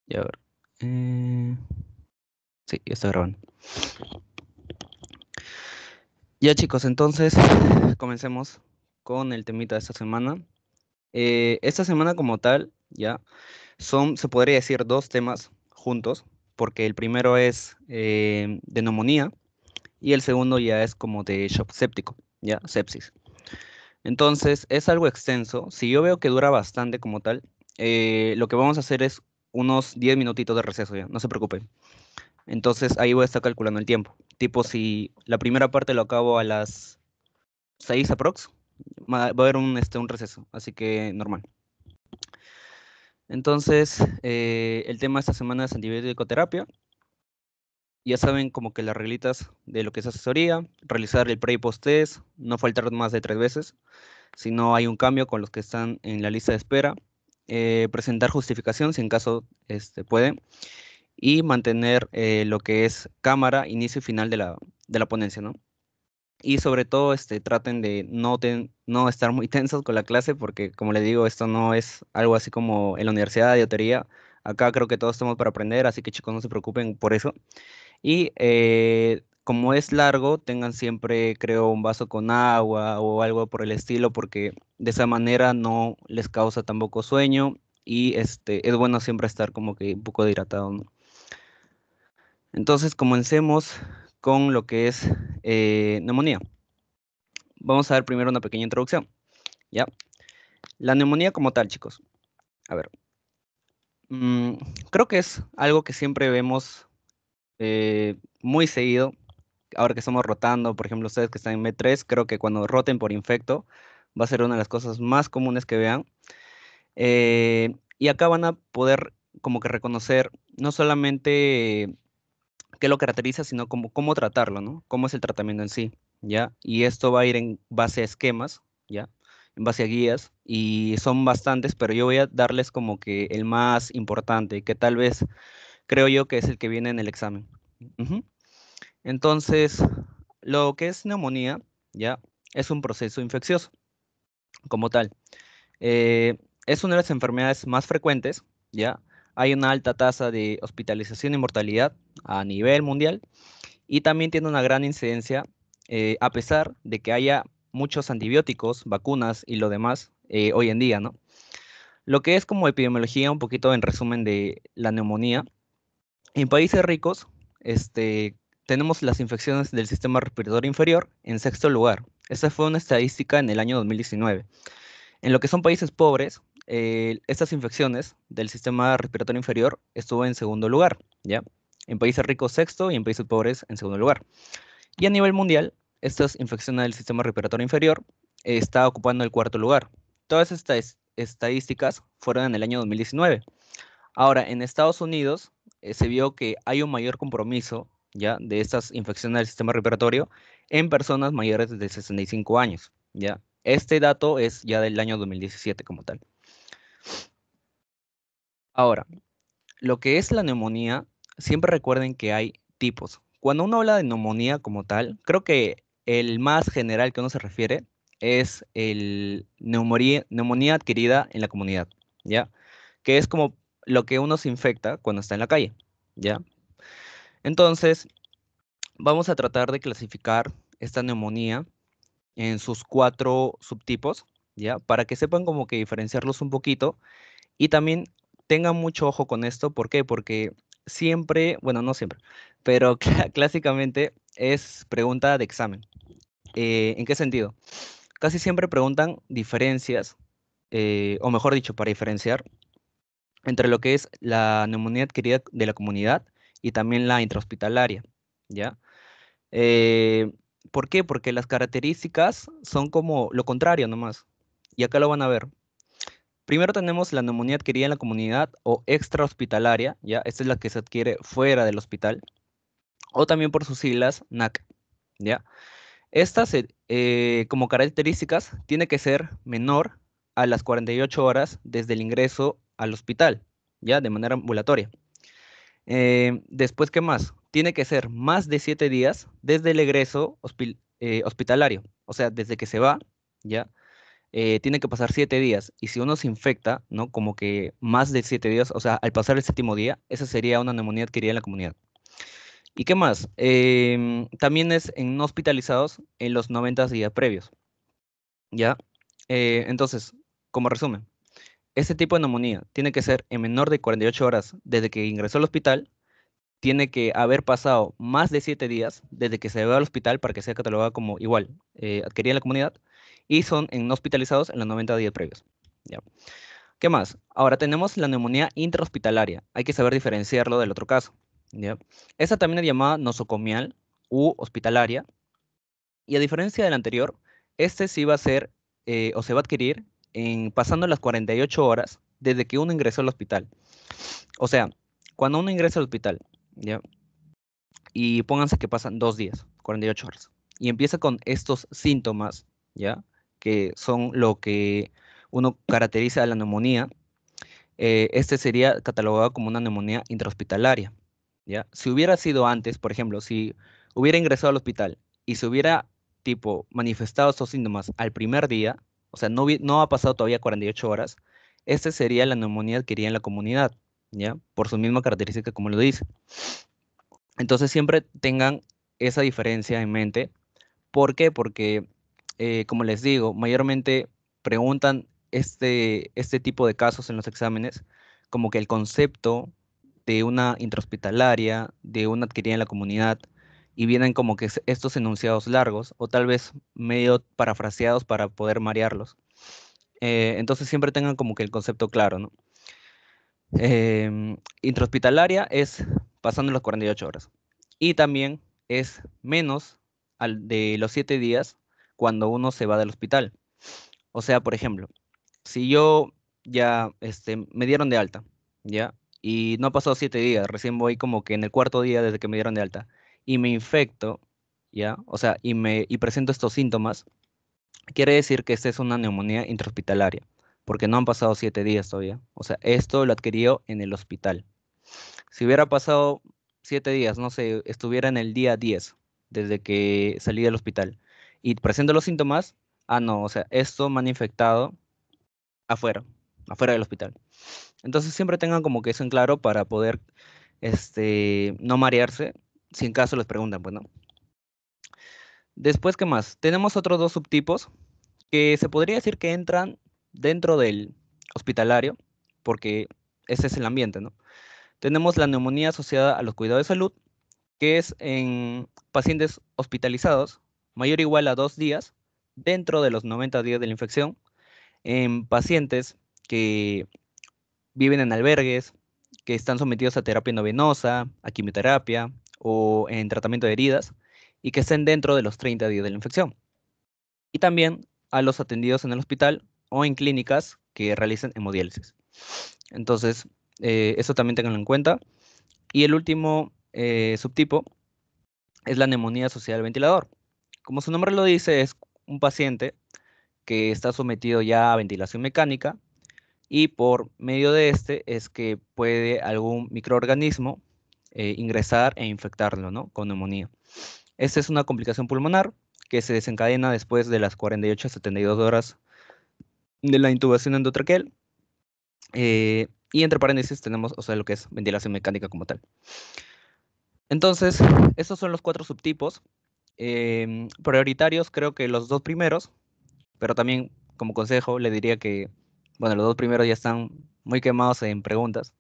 Y a ver. eh, sí, ya está grabando. Ya chicos, entonces comencemos con el temita de esta semana. Esta semana como tal, ya, se podría decir dos temas juntos, porque el primero es de neumonía y el segundo ya es como de shock séptico, ya, sepsis. Entonces, es algo extenso. Si yo veo que dura bastante como tal, lo que vamos a hacer es unos 10 minutitos de receso ya, no se preocupen. Entonces, ahí voy a estar calculando el tiempo. Tipo, si la primera parte lo acabo a las 6 aprox, va a haber un receso, así que normal. Entonces, el tema de esta semana es antibiótico terapia. Ya saben como que las reglitas de lo que es asesoría, realizar el pre y post test, no faltar más de 3 veces, si no hay un cambio con los que están en la lista de espera, presentar justificación si en caso puede, y mantener lo que es cámara, inicio y final de la ponencia, ¿no? Y sobre todo, traten de no estar muy tensos con la clase, porque como les digo, esto no es algo así como en la universidad de teoría. Acá creo que todos estamos para aprender, así que chicos, no se preocupen por eso. Y como es largo, tengan siempre, creo, un vaso con agua o algo por el estilo, porque de esa manera no les causa tampoco sueño y es bueno siempre estar como que un poco hidratado, ¿no? Entonces, comencemos con lo que es neumonía. Vamos a ver primero una pequeña introducción, ¿ya? La neumonía como tal, chicos. A ver, mm, creo que es algo que siempre vemos muy seguido ahora que estamos rotando, por ejemplo, ustedes que están en M3, creo que cuando roten por infecto va a ser una de las cosas más comunes que vean. Y acá van a poder como que reconocer no solamente qué lo caracteriza, sino como cómo tratarlo, ¿no? Cómo es el tratamiento en sí, ¿ya? Y esto va a ir en base a esquemas, ¿ya? En base a guías, y son bastantes, pero yo voy a darles como que el más importante, que tal vez creo yo que es el que viene en el examen. Ujú. Entonces, lo que es neumonía, ya, es un proceso infeccioso como tal. Eh, es una de las enfermedades más frecuentes, ya. Hay una alta tasa de hospitalización y mortalidad a nivel mundial y también tiene una gran incidencia, a pesar de que haya muchos antibióticos, vacunas y lo demás hoy en día, ¿no? Lo que es como epidemiología, un poquito en resumen de la neumonía. En países ricos, tenemos las infecciones del sistema respiratorio inferior en sexto lugar. Esa fue una estadística en el año 2019. En lo que son países pobres, estas infecciones del sistema respiratorio inferior estuvo en segundo lugar, ¿ya? En países ricos sexto y en países pobres en segundo lugar. Y a nivel mundial, estas infecciones del sistema respiratorio inferior está ocupando el cuarto lugar. Todas estas estadísticas fueron en el año 2019. Ahora, en Estados Unidos se vio que hay un mayor compromiso ya de estas infecciones del sistema respiratorio en personas mayores de 65 años, ¿ya? Este dato es ya del año 2017 como tal. Ahora, lo que es la neumonía, siempre recuerden que hay tipos. Cuando uno habla de neumonía como tal, creo que el más general que uno se refiere es el neumonía adquirida en la comunidad, ¿ya? Que es como lo que uno se infecta cuando está en la calle, ¿ya? Entonces, vamos a tratar de clasificar esta neumonía en sus 4 subtipos, ¿ya? Para que sepan como que diferenciarlos un poquito y también tengan mucho ojo con esto. ¿Por qué? Porque siempre, bueno, no siempre, pero clásicamente es pregunta de examen. ¿En qué sentido? Casi siempre preguntan diferencias, o mejor dicho, para diferenciar entre lo que es la neumonía adquirida de la comunidad y también la intrahospitalaria, ¿ya? Eh, ¿Por qué? Porque las características son como lo contrario nomás. Y acá lo van a ver. Primero tenemos la neumonía adquirida en la comunidad o extrahospitalaria, ¿ya? Esta es la que se adquiere fuera del hospital, o también por sus siglas NAC, ¿ya? Esta, como características, tiene que ser menor a las 48 horas desde el ingreso al hospital, ¿ya? De manera ambulatoria. Después, ¿qué más? tiene que ser más de 7 días desde el egreso hospitalario. O sea, desde que se va, ¿ya? Tiene que pasar 7 días. Y si uno se infecta, ¿no? Como que más de 7 días, o sea, al pasar el séptimo día, esa sería una neumonía adquirida en la comunidad. ¿Y qué más? También es en no hospitalizados en los 90 días previos, ¿ya? Entonces, como resumen, este tipo de neumonía tiene que ser en menor de 48 horas desde que ingresó al hospital, tiene que haber pasado más de 7 días desde que se va al hospital para que sea catalogada como igual, adquirida en la comunidad, y son en no hospitalizados en los 90 días previos. ¿Ya? ¿Qué más? Ahora tenemos la neumonía intrahospitalaria. Hay que saber diferenciarlo del otro caso. ¿Ya? Esa también es llamada nosocomial u hospitalaria. Y a diferencia del anterior, este sí va a ser o se va a adquirir pasando las 48 horas desde que uno ingresó al hospital. O sea, cuando uno ingresa al hospital, ¿ya? Y pónganse que pasan 2 días, 48 horas, y empieza con estos síntomas, ¿ya? Que son lo que uno caracteriza a la neumonía, este sería catalogado como una neumonía intrahospitalaria, ¿ya? Si hubiera sido antes, por ejemplo, si hubiera ingresado al hospital y se hubiera, tipo, manifestado estos síntomas al primer día, o sea, no ha pasado todavía 48 horas, este sería la neumonía adquirida en la comunidad, ¿ya? Por su misma característica, como lo dice. Entonces, siempre tengan esa diferencia en mente. ¿Por qué? Porque, como les digo, mayormente preguntan este tipo de casos en los exámenes, como que el concepto de una intrahospitalaria, de una adquirida en la comunidad, y vienen como que estos enunciados largos, o tal vez medio parafraseados para poder marearlos. Entonces siempre tengan como que el concepto claro, ¿no? Intrahospitalaria es pasando las 48 horas. Y también es menos de los 7 días cuando uno se va del hospital. O sea, por ejemplo, si yo ya me dieron de alta, ¿ya? Y no ha pasado 7 días, recién voy como que en el cuarto día desde que me dieron de alta, y me infecto, ¿ya? O sea, y presento estos síntomas, quiere decir que esta es una neumonía intrahospitalaria, porque no han pasado 7 días todavía. O sea, esto lo adquirió en el hospital. Si hubiera pasado 7 días, no sé, estuviera en el día 10 desde que salí del hospital y presento los síntomas, no, o sea, esto me han infectado afuera, afuera del hospital. Entonces siempre tengan como que eso en claro para poder, no marearse si en caso les preguntan, pues no. Después, ¿qué más? Tenemos otros dos subtipos que se podría decir que entran dentro del hospitalario, porque ese es el ambiente, ¿no? Tenemos la neumonía asociada a los cuidados de salud, que es en pacientes hospitalizados, mayor o igual a 2 días, dentro de los 90 días de la infección, en pacientes que viven en albergues, que están sometidos a terapia endovenosa, a quimioterapia o en tratamiento de heridas, y que estén dentro de los 30 días de la infección. Y también a los atendidos en el hospital o en clínicas que realicen hemodiálisis. Entonces, eso también tenganlo en cuenta. Y el último subtipo es la neumonía asociada al ventilador. Como su nombre lo dice, es un paciente que está sometido ya a ventilación mecánica y por medio de este es que puede algún microorganismo ingresar e infectarlo, ¿no? Con neumonía. Esta es una complicación pulmonar que se desencadena después de las 48 a 72 horas de la intubación endotraqueal. Y entre paréntesis tenemos, o sea, lo que es ventilación mecánica como tal. Entonces, estos son los 4 subtipos. Prioritarios, creo que los 2 primeros, pero también como consejo le diría que, bueno, los 2 primeros ya están muy quemados en preguntas.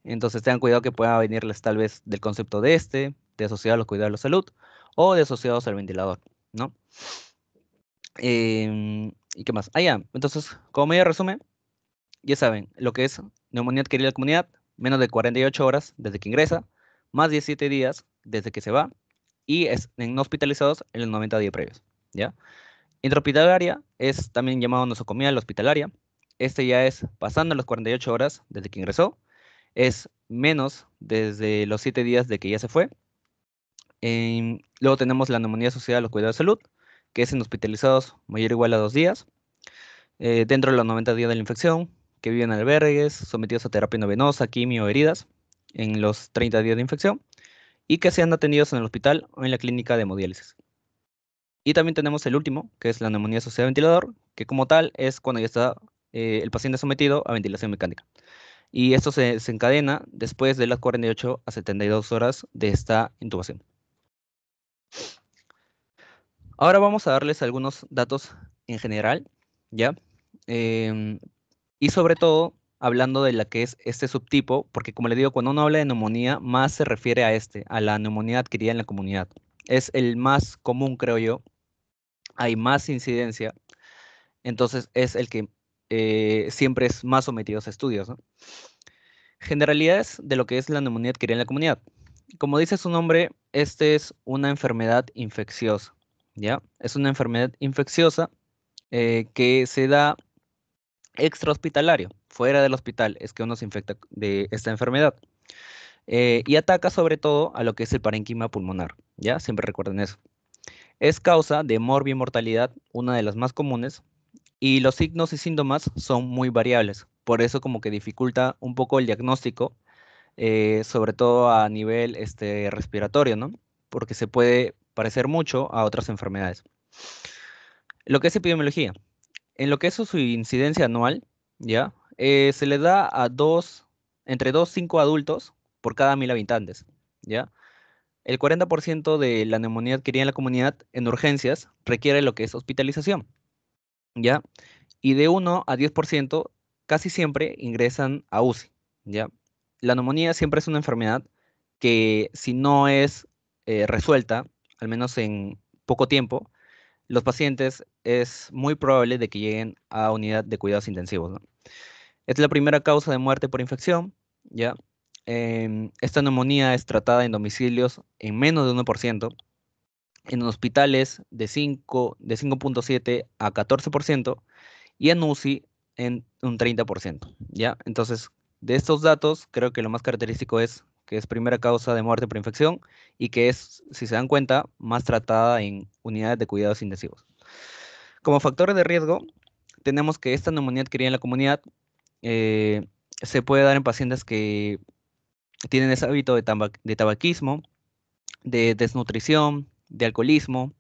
Entonces tengan cuidado que pueda venirles tal vez del concepto de asociado a los cuidados de la salud o de asociados al ventilador, ¿no? ¿Y qué más? Ya. Entonces, como medio resumen, ya saben, lo que es neumonía adquirida en la comunidad, menos de 48 horas desde que ingresa, más 17 días desde que se va, y es en no hospitalizados en los 90 días previos, ¿ya? Intrahospitalaria es también llamado nosocomial hospitalaria. Este ya es pasando las 48 horas desde que ingresó, es menos desde los 7 días de que ya se fue. Luego tenemos la neumonía asociada a los cuidados de salud, que es en hospitalizados mayor o igual a 2 días, dentro de los 90 días de la infección, que viven en albergues, sometidos a terapia endovenosa, quimio o heridas, en los 30 días de infección. y que sean atendidos en el hospital o en la clínica de hemodiálisis. Y también tenemos el último, que es la neumonía asociada a ventilador, que como tal es cuando ya está el paciente sometido a ventilación mecánica. Y esto se encadena después de las 48 a 72 horas de esta intubación. Ahora vamos a darles algunos datos en general, ¿ya? Em, y sobre todo, hablando de la que es este subtipo, porque como le digo, cuando uno habla de neumonía, más se refiere a la neumonía adquirida en la comunidad. Es el más común, creo yo. Hay más incidencia, entonces es el que siempre es más sometido a estudios, ¿no? Generalidades de lo que es la neumonía adquirida en la comunidad. Como dice su nombre, este es una enfermedad infecciosa, ¿ya? Es una enfermedad infecciosa que se da extrahospitalario, fuera del hospital, es que uno se infecta de esta enfermedad. Y ataca sobre todo a lo que es el parénquima pulmonar, ¿ya? Siempre recuerden eso. Es causa de morbimortalidad, una de las más comunes, y los signos y síntomas son muy variables. Por eso como que dificulta un poco el diagnóstico, sobre todo a nivel respiratorio, ¿no? Porque se puede parecer mucho a otras enfermedades. Lo que es epidemiología. En lo que es su incidencia anual, ¿ya? Se le da a entre 2 y 5 adultos por cada 1000 habitantes, ¿ya? El 40% de la neumonía adquirida en la comunidad en urgencias requiere lo que es hospitalización, ¿ya? Y de 1 a 10% casi siempre ingresan a UCI, ¿ya? La neumonía siempre es una enfermedad que si no es resuelta, al menos en poco tiempo, los pacientes es muy probable de que lleguen a unidad de cuidados intensivos, ¿no? Es la primera causa de muerte por infección, ¿ya? Esta neumonía es tratada en domicilios en menos de 1%, en hospitales de 5,7 a 14% y en UCI en un 30%, ¿ya? Entonces, de estos datos, creo que lo más característico es que es primera causa de muerte por infección y que es, si se dan cuenta, más tratada en unidades de cuidados intensivos. Como factores de riesgo, tenemos que esta neumonía adquirida en la comunidad eh, se puede dar en pacientes que tienen ese hábito de tabaquismo, de desnutrición, de alcoholismo,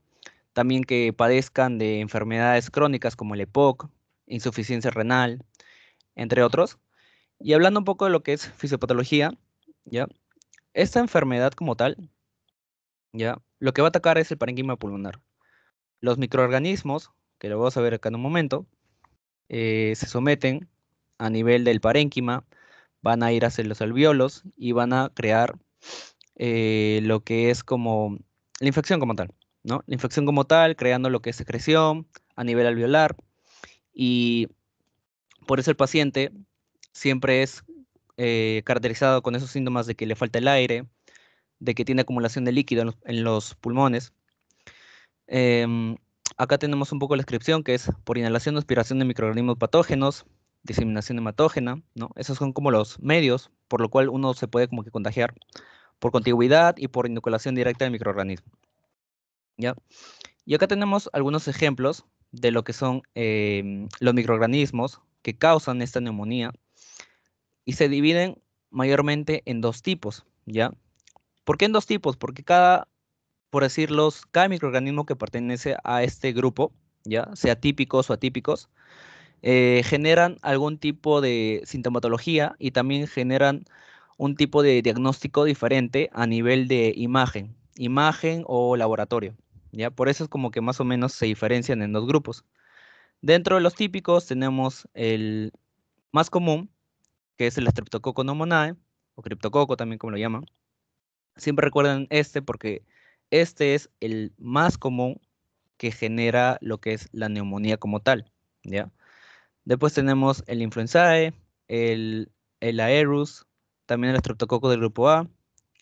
también que padezcan de enfermedades crónicas como el EPOC, insuficiencia renal, entre otros. Y hablando un poco de lo que es fisiopatología, ¿ya? Esta enfermedad como tal, ¿ya? Lo que va a atacar es el parénquima pulmonar. Los microorganismos, que lo vamos a ver acá en un momento, se someten a nivel del parénquima, van a ir hacia los alvéolos y van a crear lo que es como la infección como tal, ¿no? La infección como tal, creando lo que es secreción a nivel alveolar y por eso el paciente siempre es caracterizado con esos síntomas de que le falta el aire, de que tiene acumulación de líquido en los pulmones. Em, Acá tenemos un poco la descripción que es por inhalación o aspiración de microorganismos patógenos, diseminación hematógena, ¿no? Esos son como los medios por lo cual uno se puede como que contagiar por contigüidad y por inoculación directa del microorganismo, ¿ya? Y acá tenemos algunos ejemplos de lo que son los microorganismos que causan esta neumonía y se dividen mayormente en dos tipos, ¿ya? ¿Por qué en dos tipos? Porque por decirlos, cada microorganismo que pertenece a este grupo, ya sea típicos o atípicos, generan algún tipo de sintomatología y también generan un tipo de diagnóstico diferente a nivel de imagen o laboratorio, ¿ya? Por eso es como que más o menos se diferencian en dos grupos. Dentro de los típicos tenemos el más común, que es el Streptococcus pneumoniae, o criptococo también como lo llaman. Siempre recuerden este porque este es el más común que genera lo que es la neumonía como tal, ¿ya? Después tenemos el Influenzae, el Aerus, también el Streptococcus del grupo A,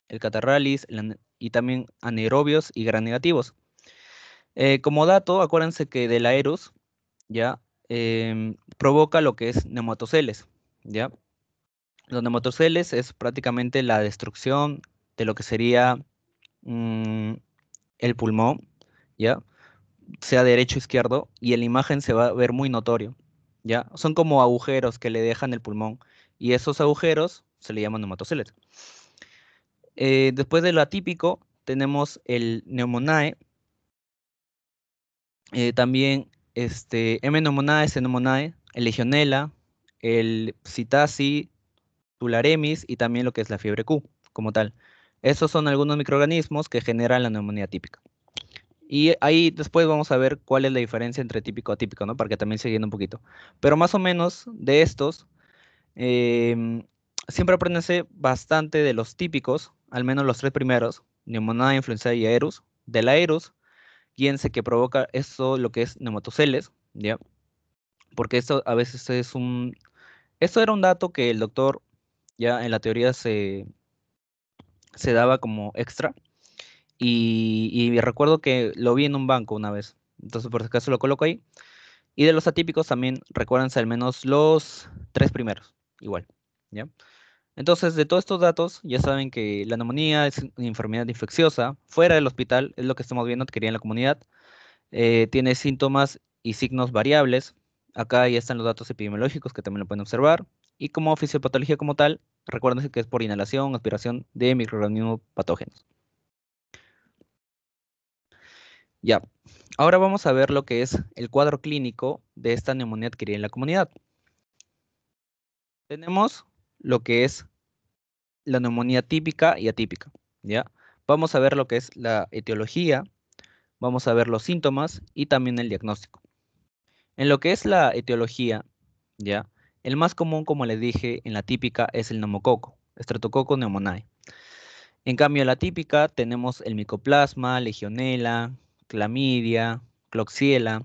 el Catarrhalis y también anaerobios y gram negativos. Como dato, acuérdense que del Aerus ya provoca lo que es nematoceles, ¿ya? Los nematoceles es prácticamente la destrucción de lo que sería mm, el pulmón, ¿ya? Sea derecho o izquierdo, y en la imagen se va a ver muy notorio, ¿ya? Son como agujeros que le dejan el pulmón, y esos agujeros se le llaman nematoceles. Después de lo atípico, tenemos el Pneumoniae, también M. pneumoniae, C. pneumoniae, el Legionella, el Psittaci, Tularemis y también lo que es la fiebre Q, como tal. Esos son algunos microorganismos que generan la neumonía típica. Y ahí después vamos a ver cuál es la diferencia entre típico y atípico, ¿no? Para que también se guíen un poquito. Pero más o menos de estos, em, siempre apréndanse bastante de los típicos, al menos los tres primeros, Pneumoniae, Influenza y Aerus. Del Aerus, guíense que provoca esto, lo que es nematoceles, ¿ya? Porque esto a veces es un... Esto era un dato que el doctor ya en la teoría se daba como extra. Y recuerdo que lo vi en un banco una vez. Entonces, por si acaso lo coloco ahí. Y de los atípicos también recuérdense al menos los tres primeros. Igual. ¿Ya? Entonces, de todos estos datos, ya saben que la neumonía es una enfermedad infecciosa. Fuera del hospital, es lo que estamos viendo que quería en la comunidad. Tiene síntomas y signos variables. Acá ya están los datos epidemiológicos que también lo pueden observar. Y como fisiopatología como tal, recuérdense que es por inhalación, aspiración de microorganismos patógenos. Ya, ahora vamos a ver lo que es el cuadro clínico de esta neumonía adquirida en la comunidad. Tenemos lo que es la neumonía típica y atípica, ¿ya? Vamos a ver lo que es la etiología, vamos a ver los síntomas y también el diagnóstico. En lo que es la etiología, ¿ya? El más común, como les dije, en la típica es el neumococo, Streptococcus pneumoniae. En cambio, en la típica tenemos el micoplasma, legionela, clamidia, Klebsiella,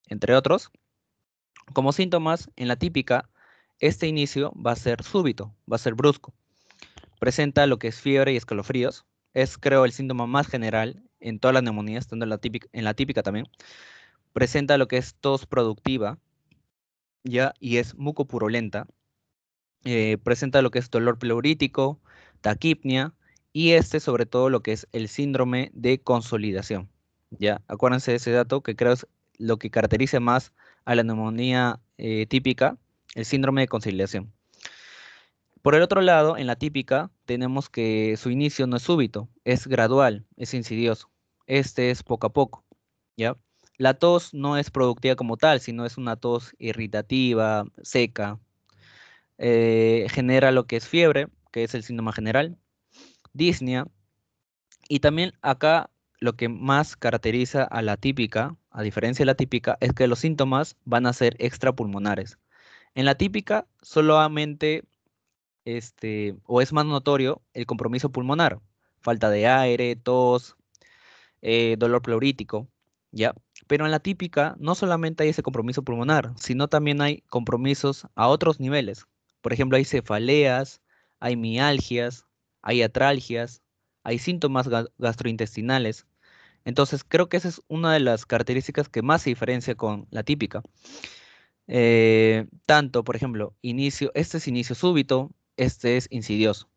entre otros. Como síntomas, en la típica, este inicio va a ser súbito, va a ser brusco. Presenta lo que es fiebre y escalofríos. Es, creo, el síntoma más general en todas las neumonías, tanto en la típica también. Presenta lo que es tos productiva, ya, y es mucopurulenta. Presenta lo que es dolor pleurítico, taquipnia, y sobre todo, lo que es el síndrome de consolidación. Ya, acuérdense de ese dato que creo es lo que caracteriza más a la neumonía típica, el síndrome de consolidación. Por el otro lado, en la típica, tenemos que su inicio no es súbito, es gradual, es insidioso. Este es poco a poco, ¿ya? La tos no es productiva como tal, sino es una tos irritativa, seca. Genera lo que es fiebre, que es el síntoma general, disnea, y también acá lo que más caracteriza a la típica, a diferencia de la típica, es que los síntomas van a ser extrapulmonares. En la típica, solamente o es más notorio el compromiso pulmonar, falta de aire, tos, dolor pleurítico, ¿ya? Pero en la típica no solamente hay ese compromiso pulmonar, sino también hay compromisos a otros niveles. Por ejemplo, hay cefaleas, hay mialgias, hay atralgias, hay síntomas gastrointestinales. Entonces, creo que esa es una de las características que más se diferencia con la típica. Tanto, por ejemplo, este es inicio súbito, este es insidioso.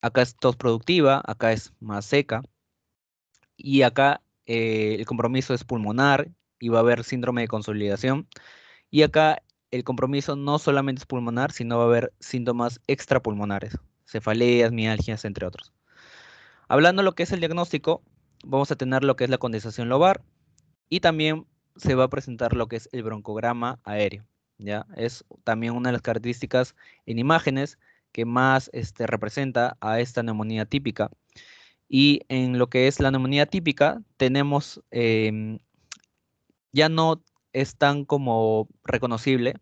Acá es tos productiva, acá es más seca, y acá el compromiso es pulmonar y va a haber síndrome de consolidación. Y acá el compromiso no solamente es pulmonar, sino va a haber síntomas extrapulmonares, cefaleas, mialgias, entre otros. Hablando de lo que es el diagnóstico, vamos a tener lo que es la condensación lobar y también se va a presentar lo que es el broncograma aéreo. ¿Ya? Es también una de las características en imágenes que más representa a esta neumonía típica. Y en lo que es la neumonía típica, tenemos, ya no es tan como reconocible,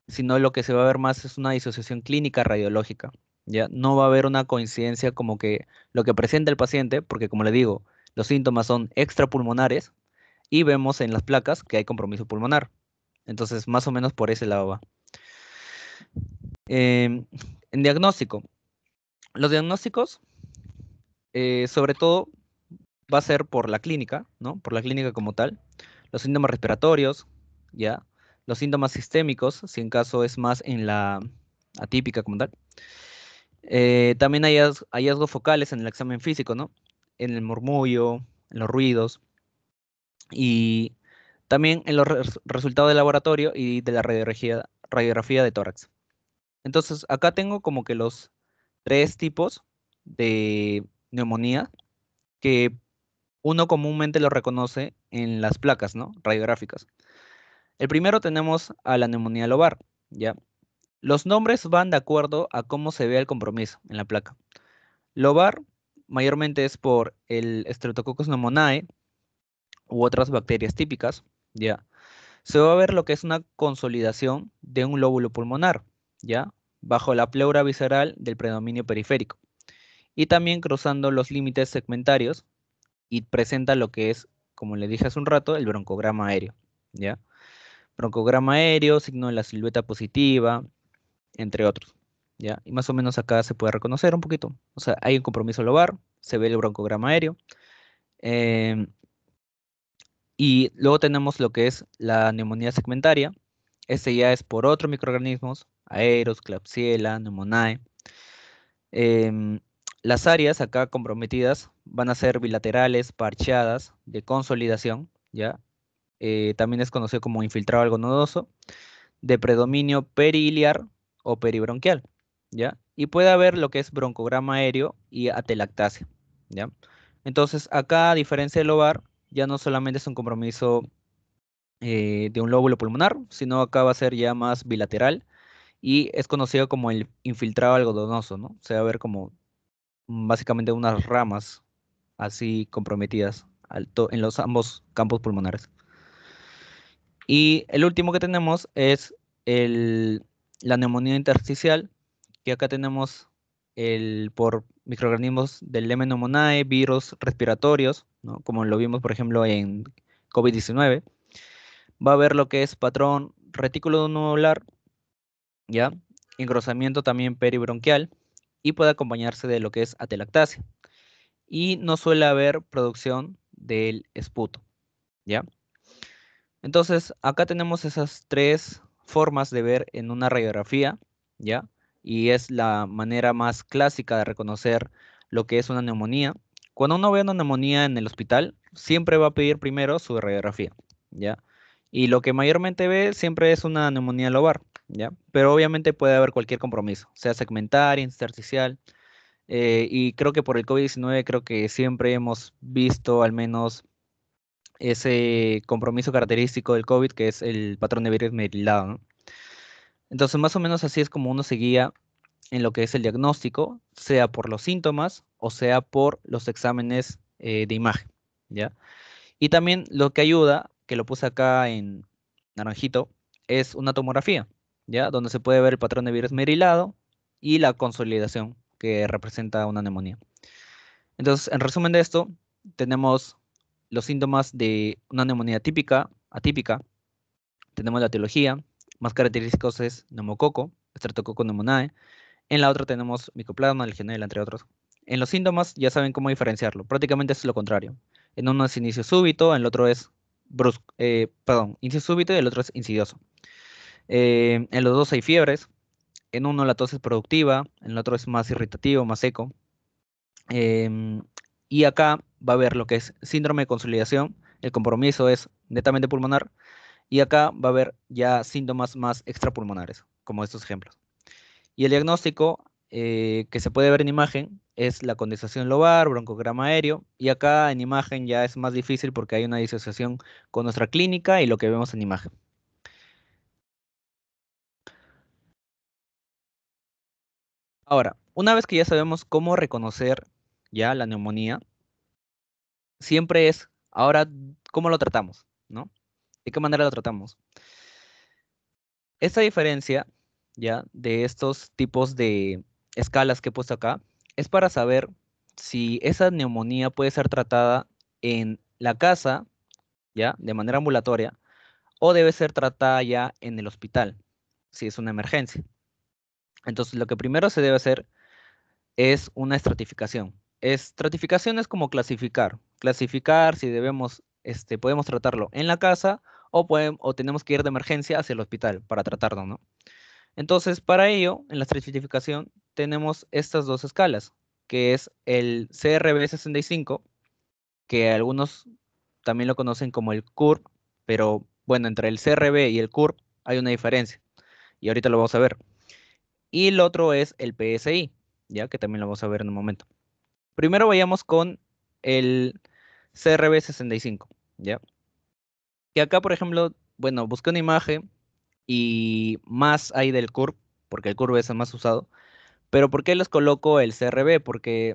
sino lo que se va a ver más es una disociación clínica radiológica. Ya no va a haber una coincidencia como que lo que presenta el paciente, porque como le digo, los síntomas son extrapulmonares y vemos en las placas que hay compromiso pulmonar. Entonces, más o menos por ese lado va. En diagnóstico, los diagnósticos, sobre todo, va a ser por la clínica, ¿no? Por la clínica como tal. Los síntomas respiratorios, ¿ya? Los síntomas sistémicos, si en caso es más en la atípica como tal. También hay hallazgos focales en el examen físico, ¿no? En el murmullo, en los ruidos y también en los resultados de laboratorio y de la radiografía de tórax. Entonces, acá tengo como que los tres tipos de neumonía que uno comúnmente lo reconoce en las placas, ¿no? Radiográficas. El primero tenemos a la neumonía lobar, ¿ya? Los nombres van de acuerdo a cómo se ve el compromiso en la placa. Lobar mayormente es por el Streptococcus pneumoniae u otras bacterias típicas, ¿ya? Se va a ver lo que es una consolidación de un lóbulo pulmonar, ¿ya? Bajo la pleura visceral del predominio periférico. Y también cruzando los límites segmentarios y presenta lo que es, como le dije hace un rato, el broncograma aéreo, ¿ya? Broncograma aéreo, signo de la silueta positiva, entre otros, ¿ya? Y más o menos acá se puede reconocer un poquito. O sea, hay un compromiso lobar, se ve el broncograma aéreo. em, y luego tenemos lo que es la neumonía segmentaria. Este ya es por otros microorganismos, Aeros, Klebsiella, Pneumoniae. Em, las áreas acá comprometidas van a ser bilaterales, parcheadas, de consolidación, ¿ya? También es conocido como infiltrado algo nodoso, de predominio periliar o peribronquial, ¿ya? Y puede haber lo que es broncograma aéreo y atelactasia, ¿ya? Entonces, acá, a diferencia del lobar, ya no solamente es un compromiso de un lóbulo pulmonar, sino acá va a ser ya más bilateral y es conocido como el infiltrado algodonoso, ¿no? Se va a ver como básicamente unas ramas así comprometidas en los ambos campos pulmonares. Y el último que tenemos es la neumonía intersticial, que acá tenemos por microorganismos del Lemme pneumoniae, virus respiratorios, ¿no? Como lo vimos, por ejemplo, en COVID-19. Va a haber lo que es patrón retículo nubular, ¿ya? Engrosamiento también peribronquial y puede acompañarse de lo que es atelactasia. Y no suele haber producción del esputo, ¿ya? Entonces, acá tenemos esas tres formas de ver en una radiografía, ¿ya? Y es la manera más clásica de reconocer lo que es una neumonía. Cuando uno ve una neumonía en el hospital, siempre va a pedir primero su radiografía, ¿ya? Y lo que mayormente ve siempre es una neumonía lobar, ¿ya? Pero obviamente puede haber cualquier compromiso, sea segmentaria, intersticial, y creo que por el COVID-19 creo que siempre hemos visto al menos ese compromiso característico del COVID, que es el patrón de virus esmerilado, ¿no? Entonces, más o menos así es como uno se guía en lo que es el diagnóstico, sea por los síntomas o sea por los exámenes de imagen, ¿ya? Y también lo que ayuda, que lo puse acá en naranjito, es una tomografía, ¿ya? Donde se puede ver el patrón de virus esmerilado y la consolidación que representa una neumonía. Entonces, en resumen de esto, tenemos los síntomas de una neumonía típica, atípica, tenemos la etiología, más característicos es neumococo, Streptococcus pneumoniae, en la otra tenemos Mycoplasma, Legionella, entre otros. En los síntomas ya saben cómo diferenciarlo, prácticamente es lo contrario. En uno es inicio súbito, en el otro es brusco, inicio súbito y el otro es insidioso. En los dos hay fiebres, en uno la tos es productiva, en el otro es más irritativo, más seco. Em, y acá va a haber lo que es síndrome de consolidación, el compromiso es netamente pulmonar, y acá va a haber ya síntomas más extrapulmonares, como estos ejemplos. Y el diagnóstico que se puede ver en imagen es la condensación lobar, broncograma aéreo, y acá en imagen ya es más difícil porque hay una disociación con nuestra clínica y lo que vemos en imagen. Ahora, una vez que ya sabemos cómo reconocer ya la neumonía, siempre es, ahora, ¿cómo lo tratamos? ¿No? ¿De qué manera lo tratamos? Esta diferencia, ya, de estos tipos de escalas que he puesto acá, es para saber si esa neumonía puede ser tratada en la casa, ya, de manera ambulatoria, o debe ser tratada ya en el hospital, si es una emergencia. Entonces, lo que primero se debe hacer es una estratificación. Estratificación es como clasificar. Clasificar si podemos tratarlo en la casa o tenemos que ir de emergencia hacia el hospital para tratarlo, ¿no? Entonces, para ello, en la estratificación tenemos estas dos escalas, que es el CRB-65, que algunos también lo conocen como el CUR, pero bueno, entre el CRB y el CUR hay una diferencia, y ahorita lo vamos a ver. Y el otro es el PSI, ya que también lo vamos a ver en un momento. Primero vayamos con el CRB 65, ¿ya? Y acá, por ejemplo, bueno, busqué una imagen y más hay del curve, porque el curve es el más usado. Pero ¿por qué les coloco el CRB? Porque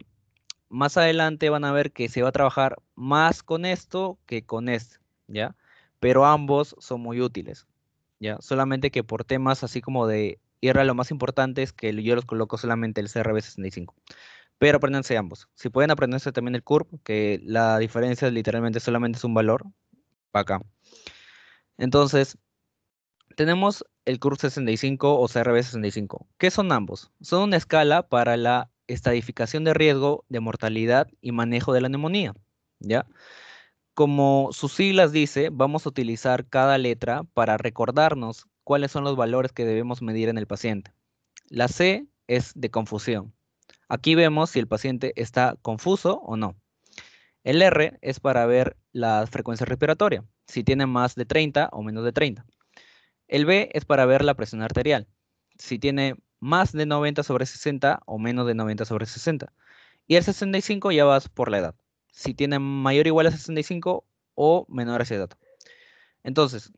más adelante van a ver que se va a trabajar más con esto que con este, ¿ya? Pero ambos son muy útiles, ¿ya? Solamente que por temas así como de ir a lo más importante es que yo los coloco solamente el CRB 65. Pero apréndanse ambos. Si pueden aprenderse también el curve, que la diferencia literalmente solamente es un valor, para acá. Entonces, tenemos el curve 65 o CRB 65. ¿Qué son ambos? Son una escala para la estadificación de riesgo de mortalidad y manejo de la neumonía, ¿ya? Como sus siglas dice, vamos a utilizar cada letra para recordarnos cuáles son los valores que debemos medir en el paciente. La C es de confusión. Aquí vemos si el paciente está confuso o no. El R es para ver la frecuencia respiratoria, si tiene más de 30 o menos de 30. El B es para ver la presión arterial, si tiene más de 90 sobre 60 o menos de 90 sobre 60. Y el 65 ya vas por la edad, si tiene mayor o igual a 65 o menor a esa edad. Entonces,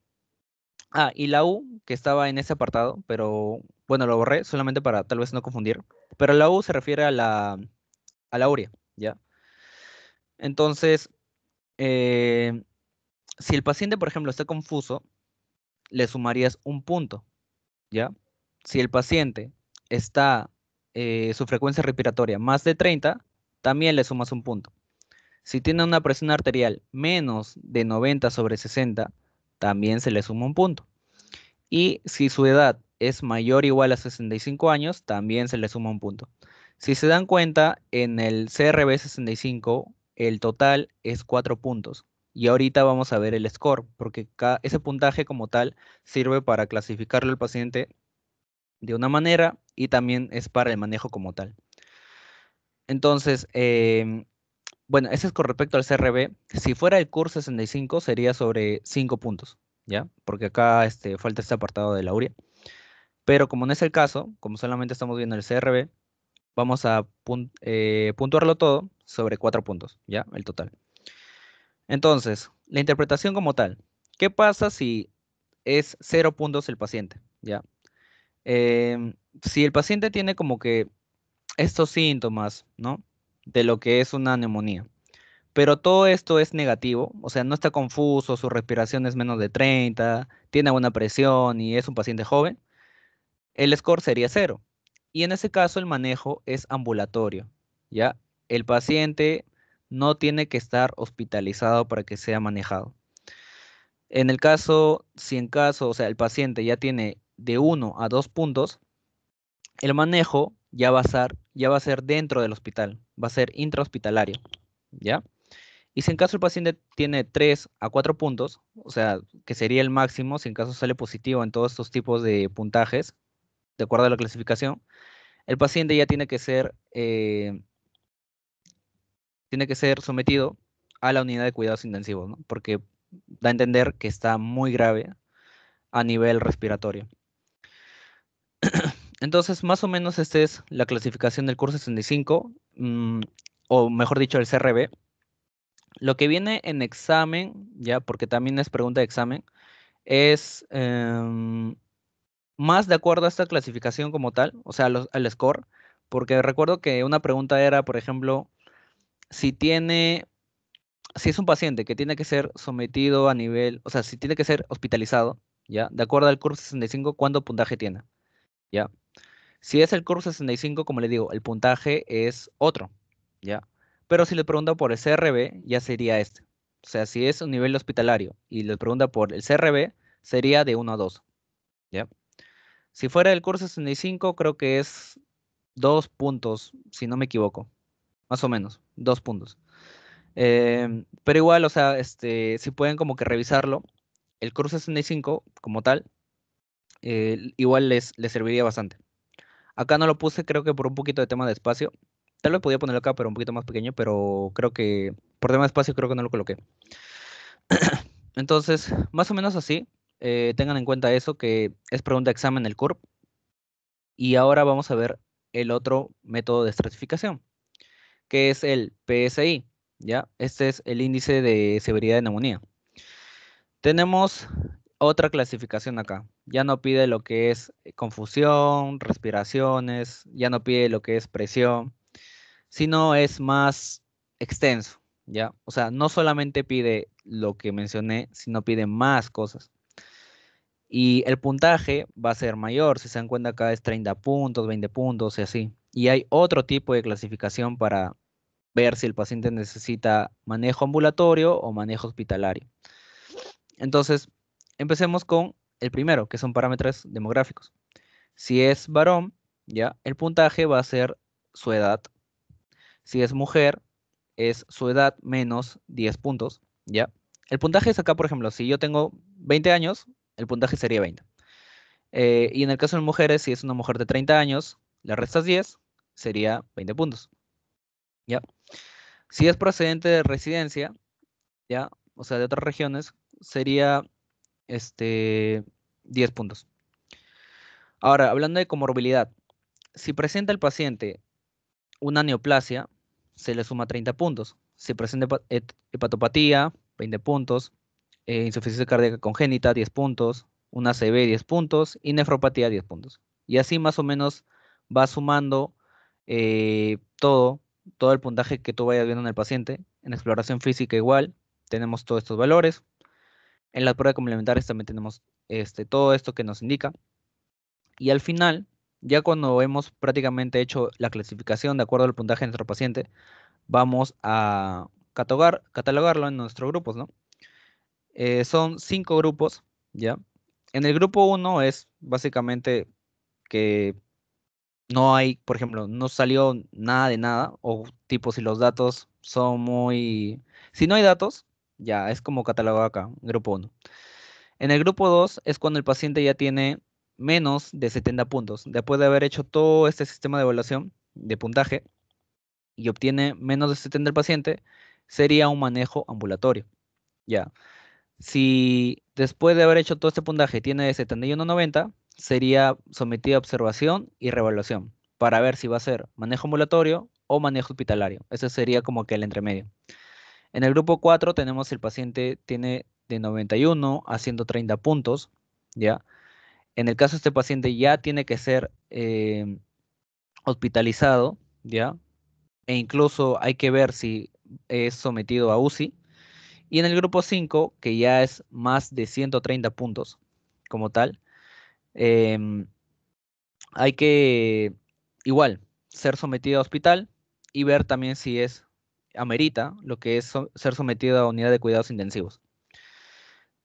y la U, que estaba en ese apartado, pero bueno, lo borré solamente para tal vez no confundir, pero la U se refiere a la urea, ¿ya? Entonces, eh, si el paciente, por ejemplo, está confuso, le sumarías un punto, ¿ya? Si el paciente está, su frecuencia respiratoria más de 30, también le sumas un punto. Si tiene una presión arterial menos de 90 sobre 60, también se le suma un punto. Y si su edad es mayor o igual a 65 años, también se le suma un punto. Si se dan cuenta, en el CRB 65, el total es 4 puntos. Y ahorita vamos a ver el score, porque ese puntaje como tal sirve para clasificarlo al paciente de una manera y también es para el manejo como tal. Entonces, bueno, ese es con respecto al CRB. Si fuera el CUR 65 sería sobre 5 puntos, ¿ya? Porque acá falta este apartado de la urea. Pero como no es el caso, como solamente estamos viendo el CRB, vamos a puntuarlo todo sobre 4 puntos, ¿ya? El total. Entonces, la interpretación como tal. ¿Qué pasa si es 0 puntos el paciente? ¿Ya? Si el paciente tiene como que estos síntomas, ¿no? De lo que es una neumonía. Pero todo esto es negativo, o sea, no está confuso, su respiración es menos de 30, tiene buena presión y es un paciente joven, el score sería 0. Y en ese caso el manejo es ambulatorio, ¿ya? El paciente no tiene que estar hospitalizado para que sea manejado. En el caso, si en caso, o sea, el paciente ya tiene de 1 a 2 puntos, el manejo ya va a ser dentro del hospital, va a ser intrahospitalario, ¿ya? Y si en caso el paciente tiene 3 a 4 puntos, o sea, que sería el máximo, si en caso sale positivo en todos estos tipos de puntajes, de acuerdo a la clasificación, el paciente ya tiene que ser sometido a la unidad de cuidados intensivos, ¿no? Porque da a entender que está muy grave a nivel respiratorio. Entonces, más o menos esta es la clasificación del curso 65, o mejor dicho, el CRB. Lo que viene en examen, ya, porque también es pregunta de examen, es más de acuerdo a esta clasificación como tal, o sea, al score, porque recuerdo que una pregunta era, por ejemplo, si es un paciente que tiene que ser sometido a nivel, o sea, si tiene que ser hospitalizado, ¿ya? De acuerdo al curso 65, ¿cuánto puntaje tiene? ¿Ya? Si es el curso 65, como le digo, el puntaje es otro, ¿ya? Pero si le pregunta por el CRB, ya sería este. O sea, si es un nivel hospitalario y le pregunta por el CRB, sería de 1 a 2, ¿ya? Si fuera el curso 65, creo que es 2 puntos, si no me equivoco. Más o menos, 2 puntos. Pero igual, o sea, si pueden como que revisarlo, el curso 65 como tal, igual les serviría bastante. Acá no lo puse, creo que por un poquito de tema de espacio. Tal vez podía ponerlo acá, pero un poquito más pequeño, pero creo que por tema de espacio creo que no lo coloqué. Entonces, más o menos así, tengan en cuenta eso, que es pregunta de examen el CURP. Y ahora vamos a ver el otro método de estratificación, que es el PSI, ¿ya? Este es el índice de severidad de neumonía. Tenemos otra clasificación acá. Ya no pide lo que es confusión, respiraciones, ya no pide lo que es presión, sino es más extenso, ¿ya? O sea, no solamente pide lo que mencioné, sino pide más cosas. Y el puntaje va a ser mayor, si se dan cuenta acá es 30 puntos, 20 puntos y así. Y hay otro tipo de clasificación para ver si el paciente necesita manejo ambulatorio o manejo hospitalario. Entonces, empecemos con el primero, que son parámetros demográficos. Si es varón, ya, el puntaje va a ser su edad. Si es mujer, es su edad menos 10 puntos, ya. El puntaje es acá, por ejemplo, si yo tengo 20 años, el puntaje sería 20. Y en el caso de mujeres, si es una mujer de 30 años, le restas 10, sería 20 puntos, ya. Si es procedente de residencia, ya, o sea, de otras regiones, sería 10 puntos. Ahora, hablando de comorbilidad, si presenta el paciente una neoplasia, se le suma 30 puntos. Si presenta hepatopatía, 20 puntos. Insuficiencia cardíaca congénita, 10 puntos. Una ACV, 10 puntos. Y nefropatía, 10 puntos. Y así más o menos va sumando todo el puntaje que tú vayas viendo en el paciente. En exploración física igual, tenemos todos estos valores. En las pruebas complementarias también tenemos todo esto que nos indica. Y al final, ya cuando hemos prácticamente hecho la clasificación de acuerdo al puntaje de nuestro paciente, vamos a catalogarlo en nuestros grupos, ¿no? Son 5 grupos, ¿ya? En el grupo uno es básicamente que no hay, por ejemplo, no salió nada de nada, o tipo si los datos son muy... Si no hay datos, ya es como catalogado acá, grupo uno. En el grupo 2 es cuando el paciente ya tiene menos de 70 puntos. Después de haber hecho todo este sistema de evaluación de puntaje y obtiene menos de 70 el paciente, sería un manejo ambulatorio. Ya. Si después de haber hecho todo este puntaje tiene de 71 a 90, sería sometido a observación y reevaluación para ver si va a ser manejo ambulatorio o manejo hospitalario. Ese sería como que el entremedio. En el grupo 4 tenemos el paciente tiene de 91 a 130 puntos, ¿ya? En el caso de este paciente ya tiene que ser hospitalizado, ¿ya? E incluso hay que ver si es sometido a UCI. Y en el grupo 5, que ya es más de 130 puntos como tal, em, hay que igual ser sometido a hospital y ver también si es amerita lo que es ser sometido a unidad de cuidados intensivos.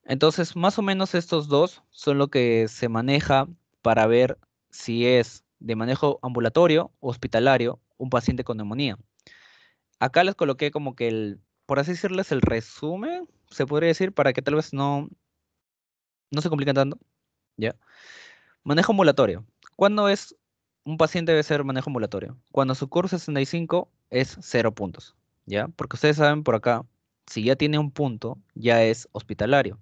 Entonces, más o menos estos dos son lo que se maneja para ver si es de manejo ambulatorio o hospitalario un paciente con neumonía. Acá les coloqué como que por así decirles, el resumen, se podría decir, para que tal vez no se compliquen tanto, ¿ya? Manejo ambulatorio. ¿Cuándo es un paciente debe ser manejo ambulatorio? Cuando su curso 65 es 0 puntos, ¿ya? Porque ustedes saben por acá, si ya tiene un punto, ya es hospitalario.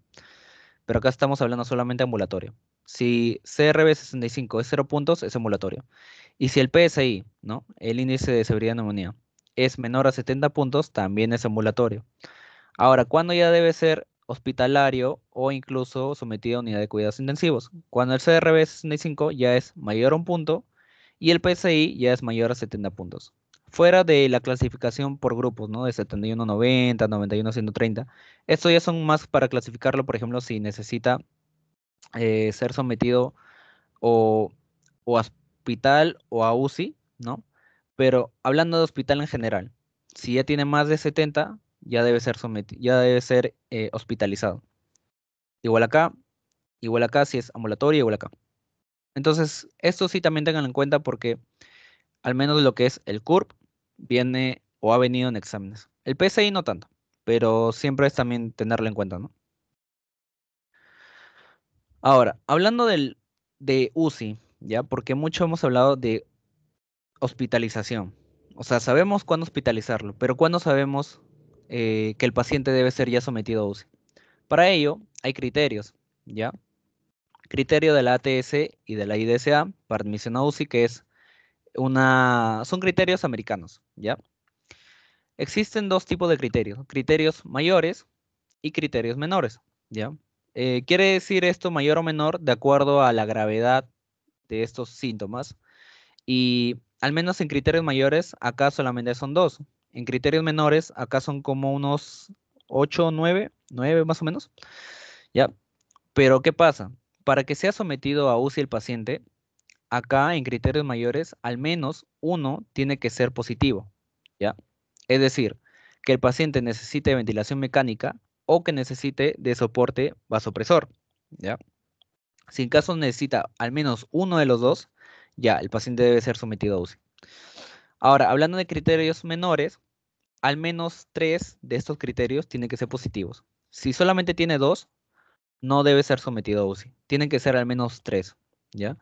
Pero acá estamos hablando solamente ambulatorio. Si CRB 65 es 0 puntos, es ambulatorio. Y si el PSI, ¿no? El índice de severidad de neumonía, es menor a 70 puntos, también es ambulatorio. Ahora, ¿cuándo ya debe ser hospitalario o incluso sometido a unidad de cuidados intensivos? Cuando el CRB 65 ya es mayor a un punto y el PSI ya es mayor a 70 puntos. Fuera de la clasificación por grupos, ¿no? De 71 a 90, 91 a 130. Estos ya son más para clasificarlo, por ejemplo, si necesita ser sometido o, o a hospital o a UCI, ¿no? Pero hablando de hospital en general, si ya tiene más de 70, ya debe ser ya debe ser hospitalizado. Igual acá, igual acá, si es ambulatorio, igual acá. Entonces, esto sí también tengan en cuenta porque al menos lo que es el CURP viene o ha venido en exámenes. El PSI no tanto, pero siempre es también tenerlo en cuenta, ¿no? Ahora, hablando de UCI, ¿ya? Porque mucho hemos hablado de hospitalización. O sea, sabemos cuándo hospitalizarlo, pero cuándo sabemos que el paciente debe ser ya sometido a UCI. Para ello, hay criterios, ¿ya? Criterio de la ATS y de la IDSA para admisión a UCI, que es son criterios americanos, ¿ya? Existen dos tipos de criterios mayores y criterios menores, ¿ya? Quiere decir esto mayor o menor de acuerdo a la gravedad de estos síntomas. Y al menos en criterios mayores, acá solamente son dos. En criterios menores, acá son como unos 8 o 9 más o menos, ¿ya? Pero ¿qué pasa? Para que sea sometido a UCI el paciente, acá en criterios mayores, al menos uno tiene que ser positivo, ¿ya? Es decir, que el paciente necesite ventilación mecánica o que necesite de soporte vasopresor, ¿ya? Si en caso necesita al menos uno de los dos, ya, el paciente debe ser sometido a UCI. Ahora, hablando de criterios menores, al menos tres de estos criterios tienen que ser positivos. Si solamente tiene dos, no debe ser sometido a UCI. Tienen que ser al menos tres, ¿ya?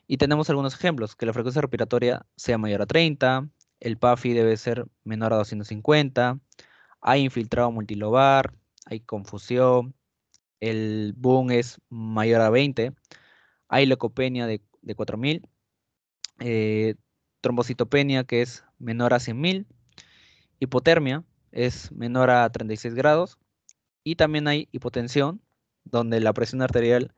Y tenemos algunos ejemplos, que la frecuencia respiratoria sea mayor a 30, el PAFI debe ser menor a 250, hay infiltrado multilobar, hay confusión, el boom es mayor a 20, hay leucopenia de 4000, eh, trombocitopenia que es menor a 100.000, hipotermia es menor a 36 grados y también hay hipotensión, donde la presión arterial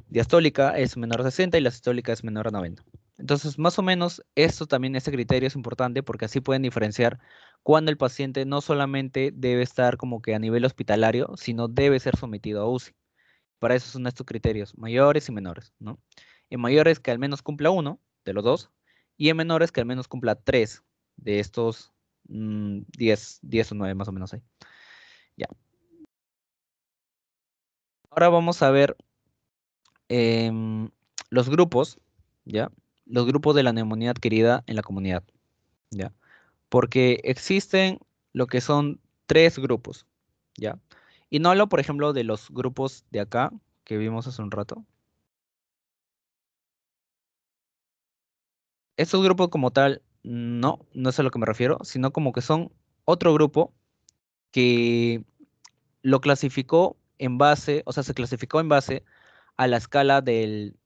diastólica es menor a 60 y la sistólica es menor a 90. Entonces, más o menos, este criterio es importante porque así pueden diferenciar cuando el paciente no solamente debe estar como que a nivel hospitalario, sino debe ser sometido a UCI. Para eso son estos criterios, mayores y menores, ¿no? En mayores que al menos cumpla uno de los dos, y en menores que al menos cumpla tres de estos 10 o 9 más o menos ahí. Ya. Ahora vamos a ver em, los grupos, ¿ya? Los grupos de la neumonía adquirida en la comunidad, ¿ya? Porque existen lo que son tres grupos, ¿ya? Y no hablo, por ejemplo, de los grupos de acá que vimos hace un rato. Estos grupos como tal, no es a lo que me refiero, sino como que son otro grupo que lo clasificó en base, o sea, se clasificó en base a la escala del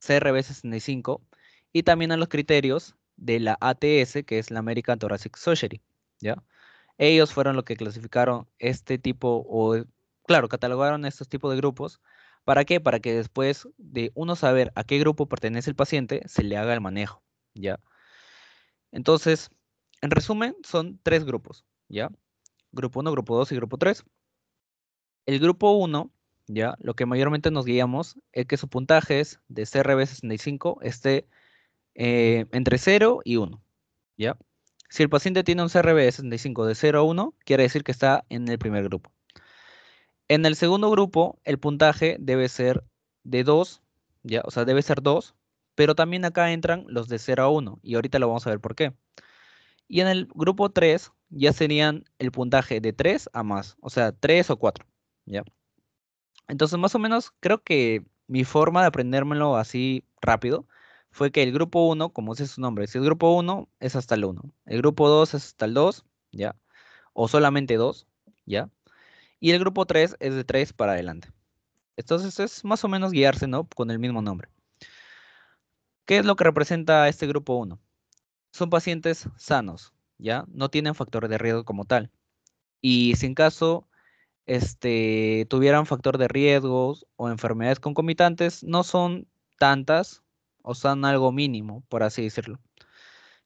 CRB 65 y también a los criterios de la ATS, que es la American Thoracic Society, ¿ya? Ellos fueron los que clasificaron este tipo, claro, catalogaron estos tipos de grupos. ¿Para qué? Para que después de uno saber a qué grupo pertenece el paciente, se le haga el manejo, ¿ya? Entonces, en resumen, son tres grupos, ¿ya? Grupo uno, grupo 2 y grupo 3. El grupo uno, ¿ya? Lo que mayormente nos guiamos es que su puntaje es de CRB 65 esté entre 0 y 1, ¿ya? Si el paciente tiene un CRB 65 de 0 a 1, quiere decir que está en el primer grupo. En el segundo grupo, el puntaje debe ser de 2, ¿ya? O sea, debe ser 2, pero también acá entran los de 0 a 1, y ahorita lo vamos a ver por qué. Y en el grupo 3 ya serían el puntaje de 3 a más, o sea, 3 o 4, ¿ya? Entonces, más o menos, creo que mi forma de aprendérmelo así rápido fue que el grupo uno, como dice su nombre, si el grupo uno es hasta el uno, el grupo 2 es hasta el 2, ¿ya? O solamente 2, ¿ya? Y el grupo 3 es de 3 para adelante. Entonces es más o menos guiarse, ¿no? Con el mismo nombre. ¿Qué es lo que representa este grupo uno? Son pacientes sanos, ¿ya? No tienen factor de riesgo como tal. Y si en caso tuvieran factor de riesgos o enfermedades concomitantes, no son tantas o son algo mínimo, por así decirlo.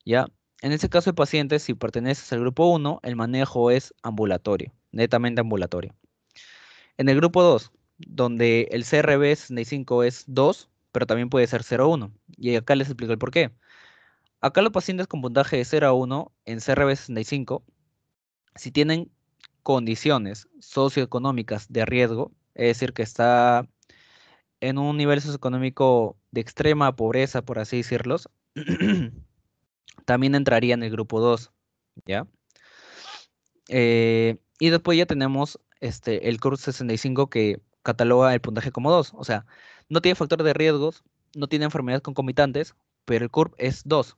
¿Ya? En este caso de pacientes, si perteneces al grupo uno, el manejo es ambulatorio, netamente ambulatorio. En el grupo 2, donde el CRB 65 es 2, pero también puede ser 0,1. Y acá les explico el por qué. Acá los pacientes con puntaje de 0 a 1 en CRB 65, si tienen condiciones socioeconómicas de riesgo, es decir, que está en un nivel socioeconómico de extrema pobreza, por así decirlo, también entraría en el grupo 2, ¿ya? Y después ya tenemos el CURP 65 que cataloga el puntaje como 2, o sea, no tiene factor de riesgos, no tiene enfermedades concomitantes, pero el CURP es 2,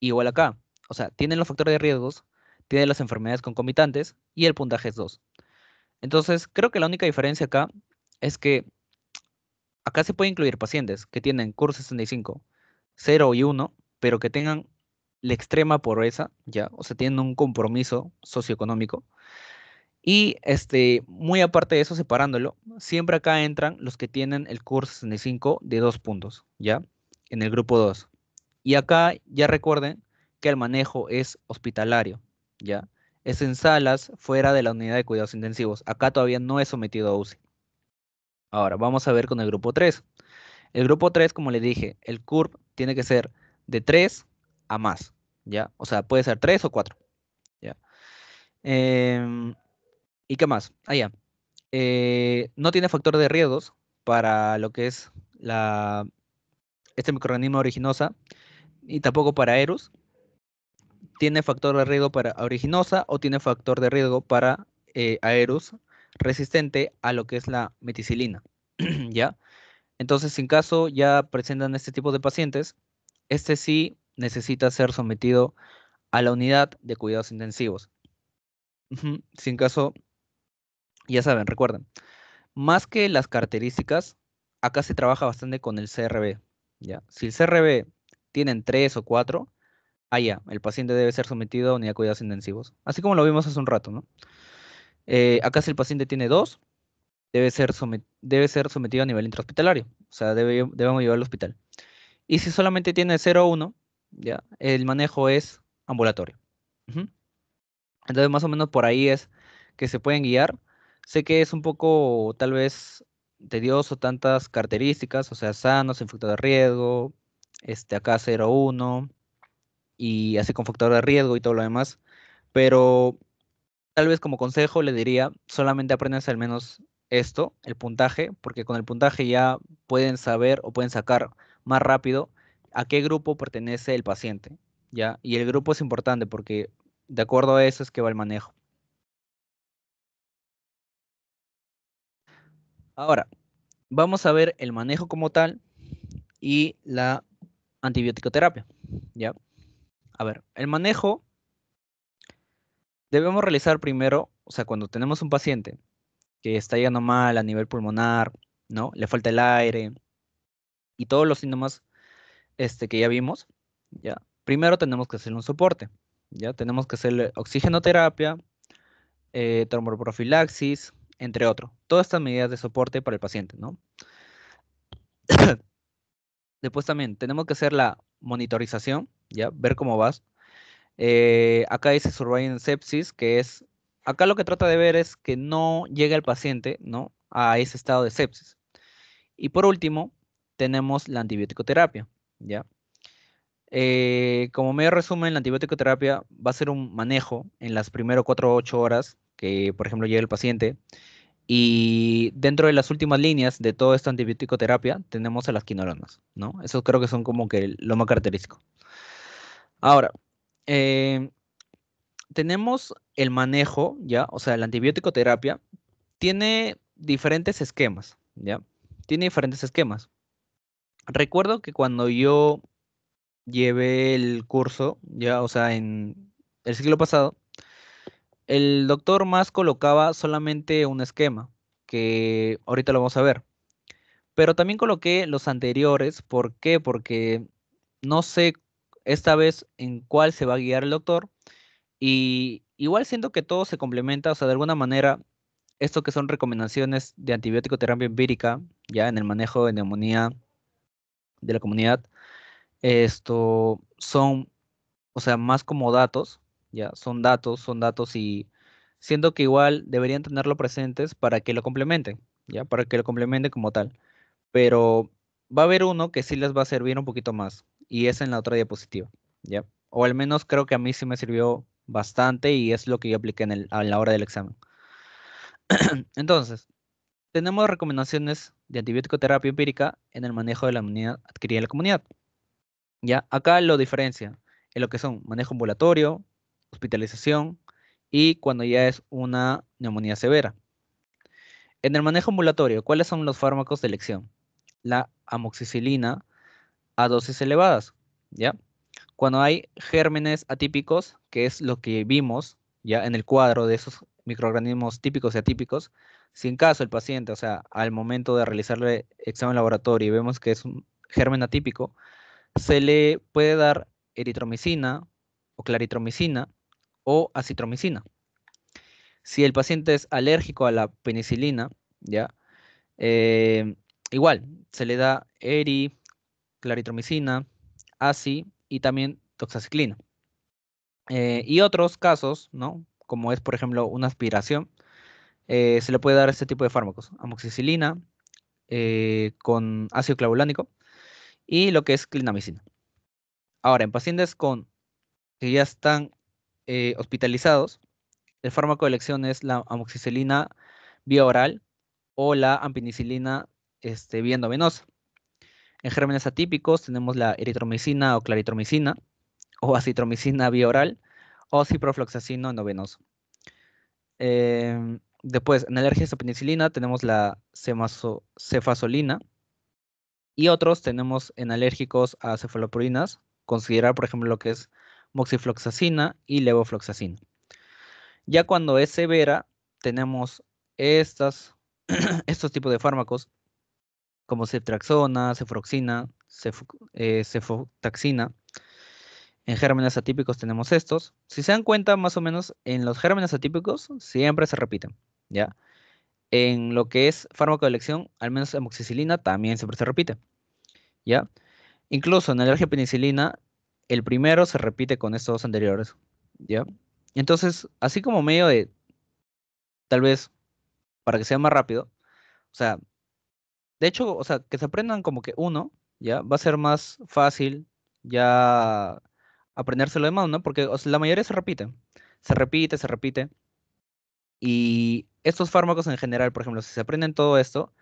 igual acá, o sea, tiene los factores de riesgos, tiene las enfermedades concomitantes y el puntaje es 2. Entonces, creo que la única diferencia acá es que acá se puede incluir pacientes que tienen CUR 65, 0 y 1, pero que tengan la extrema pobreza, ¿ya? O sea, tienen un compromiso socioeconómico. Y muy aparte de eso, separándolo, siempre acá entran los que tienen el curso 65 de 2 puntos, ¿ya? En el grupo 2. Y acá ya recuerden que el manejo es hospitalario, ¿ya? Es en salas fuera de la unidad de cuidados intensivos. Acá todavía no es sometido a UCI. Ahora, vamos a ver con el grupo 3. El grupo 3, como les dije, el CURP tiene que ser de 3 a más, ¿ya? O sea, puede ser 3 o 4, ¿ya? Em, ¿Y qué más? Ah, ya. No tiene factor de riesgos para lo que es este microorganismo originosa y tampoco para Aerus. Tiene factor de riesgo para originosa o tiene factor de riesgo para Aerus resistente a lo que es la meticilina, ¿ya? Entonces, si en caso ya presentan este tipo de pacientes, este sí necesita ser sometido a la unidad de cuidados intensivos. Ujú. Si en caso, ya saben, recuerden, más que las características, acá se trabaja bastante con el CRB, ¿ya? Si el CRB tienen 3 o 4, ya, el paciente debe ser sometido a unidad de cuidados intensivos. Así como lo vimos hace un rato, ¿no? Acá si el paciente tiene 2, debe ser sometido a nivel intrahospitalario. O sea, debemos llevarlo al hospital. Y si solamente tiene 0 o 1, ya, el manejo es ambulatorio. Ujú. Entonces, más o menos por ahí es que se pueden guiar. Sé que es un poco, tal vez, tedioso tantas características, o sea, sanos, sin factor de riesgo, acá 0,1 y así con factor de riesgo y todo lo demás. Pero tal vez como consejo le diría, solamente aprendas al menos esto, el puntaje, porque con el puntaje ya pueden saber o pueden sacar más rápido a qué grupo pertenece el paciente, ¿ya? Y el grupo es importante porque de acuerdo a eso es que va el manejo. Ahora, vamos a ver el manejo como tal y la antibiótico-terapia, ¿ya? A ver, el manejo debemos realizar primero, o sea, cuando tenemos un paciente que está llegando mal a nivel pulmonar, ¿no? Le falta el aire y todos los síntomas que ya vimos, ¿ya? Primero tenemos que hacerle un soporte, ¿ya? Tenemos que hacerle oxigenoterapia, tromboprofilaxis, entre otros. Todas estas medidas de soporte para el paciente, ¿no? Después también tenemos que hacer la monitorización, ¿ya? Ver cómo vas. Acá dice Surveillance Sepsis, que es, acá lo que trata de ver es que no llegue el paciente, ¿no? A ese estado de sepsis. Y por último, tenemos la antibiótico-terapia, ¿ya? Como medio resumen, la antibiótico terapia va a ser un manejo en las primeras 4 o 8 horas que, por ejemplo, llegue el paciente. Y dentro de las últimas líneas de toda esta antibiótico terapia tenemos a las quinolonas, ¿no? Eso creo que son como que lo más característico. Ahora, eh, tenemos el manejo, ¿ya? O sea, la antibiótico terapia tiene diferentes esquemas, ¿ya? Tiene diferentes esquemas. Recuerdo que cuando yo llevé el curso, ya, o sea, en el siglo pasado, el doctor más colocaba solamente un esquema, que ahorita lo vamos a ver. Pero también coloqué los anteriores, ¿por qué? Porque no sé esta vez en cuál se va a guiar el doctor y igual siento que todo se complementa, o sea, de alguna manera, esto que son recomendaciones de antibiótico terapia empírica, ya en el manejo de neumonía de la comunidad, esto son, o sea, más como datos, ya, son datos y siento que igual deberían tenerlo presentes para que lo complementen, ya, para que lo complementen como tal. Pero va a haber uno que sí les va a servir un poquito más y es en la otra diapositiva, ya. O al menos creo que a mí sí me sirvió bastante y es lo que yo apliqué a la hora del examen. Entonces, tenemos recomendaciones de antibiótico terapia empírica en el manejo de la inmunidad adquirida en la comunidad. Ya, acá lo diferencia en lo que son manejo ambulatorio, hospitalización y cuando ya es una neumonía severa. En el manejo ambulatorio, ¿cuáles son los fármacos de elección? La amoxicilina a dosis elevadas, ¿ya? Cuando hay gérmenes atípicos, que es lo que vimos ya en el cuadro de esos microorganismos típicos y atípicos, si en caso el paciente, o sea, al momento de realizarle examen laboratorio y vemos que es un germen atípico, se le puede dar eritromicina o claritromicina o acitromicina. Si el paciente es alérgico a la penicilina, ¿ya? Eh, igual, se le da eri, claritromicina, ACI y también doxaciclina. Y otros casos, ¿no? Como es, por ejemplo, una aspiración, se le puede dar este tipo de fármacos, amoxicilina con ácido clavulánico y lo que es clindamicina. Ahora, en pacientes que ya están hospitalizados, el fármaco de elección es la amoxicilina vía oral o la ampicilina vía endovenosa. En gérmenes atípicos tenemos la eritromicina o claritromicina o acitromicina vía oral o ciprofloxacino endovenoso. Después, en alergias a penicilina tenemos la cefazolina y otros tenemos en alérgicos a cefalopurinas, considerar por ejemplo lo que es moxifloxacina y levofloxacina. Ya cuando es severa, tenemos estos tipos de fármacos como ceftriaxona, cefroxina, cefotaxina. En gérmenes atípicos tenemos estos. Si se dan cuenta, más o menos en los gérmenes atípicos siempre se repiten, ¿ya? En lo que es fármaco de elección, al menos amoxicilina también siempre se repite, ¿ya? Incluso en alergia a penicilina, el primero se repite con estos dos anteriores, ¿ya? Entonces, así como medio de, tal vez, para que sea más rápido, o sea, de hecho, o sea, que se aprendan como que uno, ¿ya? Va a ser más fácil ya aprenderse lo demás, ¿no? Porque o sea, la mayoría se repite. Y estos fármacos en general, por ejemplo, si se aprenden todo esto,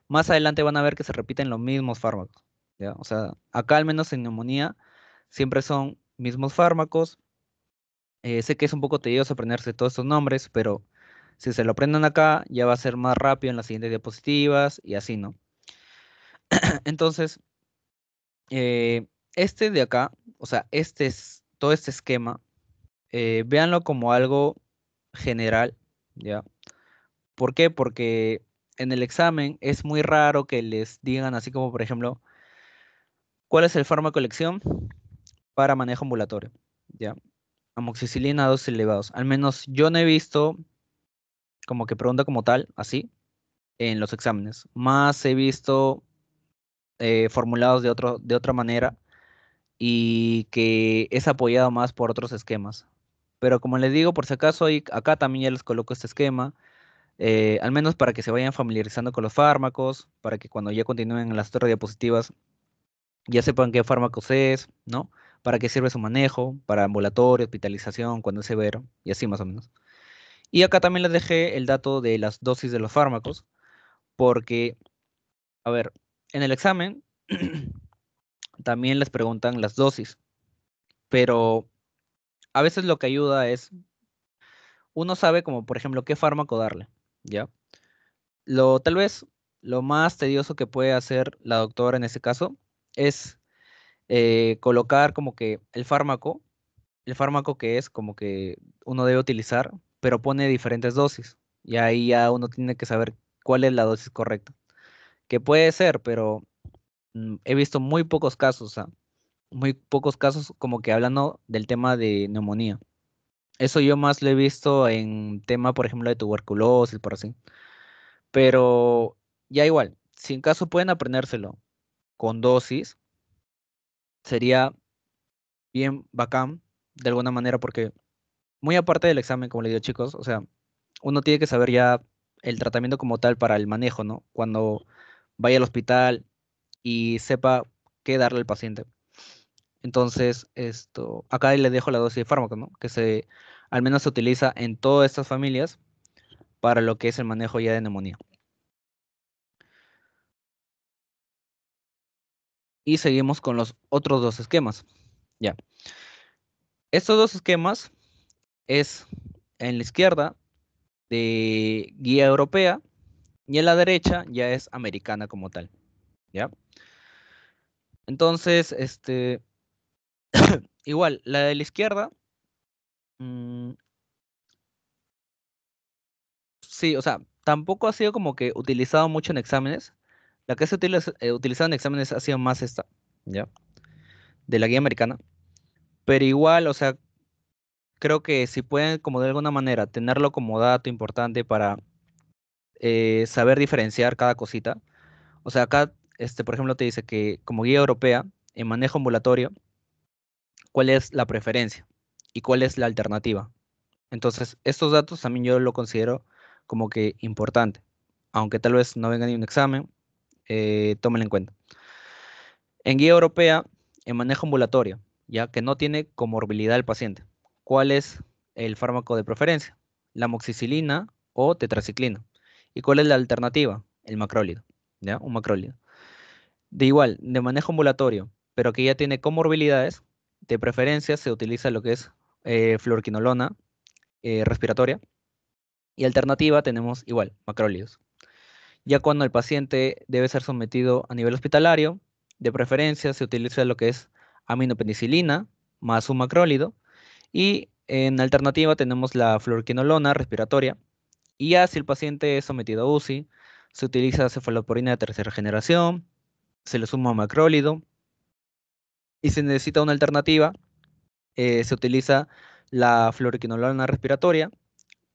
más adelante van a ver que se repiten los mismos fármacos, ¿ya? O sea, acá al menos en neumonía siempre son mismos fármacos. Sé que es un poco tedioso aprenderse todos estos nombres, pero si se lo aprenden acá, ya va a ser más rápido en las siguientes diapositivas y así, ¿no? Entonces, eh, este de acá, o sea, todo este esquema, véanlo como algo general, ¿ya? ¿Por qué? Porque en el examen es muy raro que les digan así como, por ejemplo, ¿cuál es el fármaco de elección para manejo ambulatorio? ¿Ya? Amoxicilina a dosis elevados. Al menos yo no he visto como que pregunta como tal, así, en los exámenes. Más he visto formulados de otra manera y que es apoyado más por otros esquemas. Pero como les digo, por si acaso, acá también ya les coloco este esquema, al menos para que se vayan familiarizando con los fármacos, para que cuando ya continúen en las otras diapositivas ya sepan qué fármacos es, ¿no? Para qué sirve su manejo, para ambulatorio, hospitalización, cuando es severo, y así más o menos. Y acá también les dejé el dato de las dosis de los fármacos, porque, a ver, en el examen también les preguntan las dosis, pero a veces lo que ayuda es, uno sabe como por ejemplo qué fármaco darle, ¿ya? Tal vez lo más tedioso que puede hacer la doctora en ese caso es colocar como que el fármaco que es como que uno debe utilizar, pero pone diferentes dosis. Y ahí ya uno tiene que saber cuál es la dosis correcta. Que puede ser, pero he visto muy pocos casos, ¿ah? Muy pocos casos como que hablando del tema de neumonía. Eso yo más lo he visto en tema, por ejemplo, de tuberculosis, por así. Pero ya igual, si en caso pueden aprendérselo con dosis, sería bien bacán de alguna manera porque muy aparte del examen, como le digo chicos, o sea, uno tiene que saber ya el tratamiento como tal para el manejo, ¿no? Cuando vaya al hospital y sepa qué darle al paciente. Entonces, acá le dejo la dosis de fármaco, ¿no? Al menos se utiliza en todas estas familias para lo que es el manejo ya de neumonía. Y seguimos con los otros dos esquemas. Ya. Estos dos esquemas es en la izquierda de guía europea y en la derecha ya es americana como tal. ¿Ya? Entonces, igual, la de la izquierda, mm, sí, o sea, tampoco ha sido como que utilizado mucho en exámenes. La que se utilizado en exámenes ha sido más esta, ¿ya? De la guía americana. Pero igual, o sea, creo que si pueden como de alguna manera tenerlo como dato importante para saber diferenciar cada cosita. O sea, acá, por ejemplo, te dice que como guía europea, en manejo ambulatorio, ¿cuál es la preferencia? ¿Y cuál es la alternativa? Entonces, estos datos también yo lo considero como que importante. Aunque tal vez no venga ni un examen, tómenlo en cuenta. En guía europea, en manejo ambulatorio, ya que no tiene comorbilidad el paciente. ¿Cuál es el fármaco de preferencia? La amoxicilina o tetraciclina. ¿Y cuál es la alternativa? El macrólido, ¿ya? Un macrólido. De igual, de manejo ambulatorio, pero que ya tiene comorbilidades, de preferencia se utiliza lo que es fluoroquinolona respiratoria y alternativa tenemos igual, macrólidos. Ya cuando el paciente debe ser sometido a nivel hospitalario, de preferencia se utiliza lo que es aminopenicilina más un macrólido y en alternativa tenemos la fluoroquinolona respiratoria y ya si el paciente es sometido a UCI, se utiliza cefalosporina de tercera generación, se le suma macrólido y si necesita una alternativa, se utiliza la fluoroquinolona respiratoria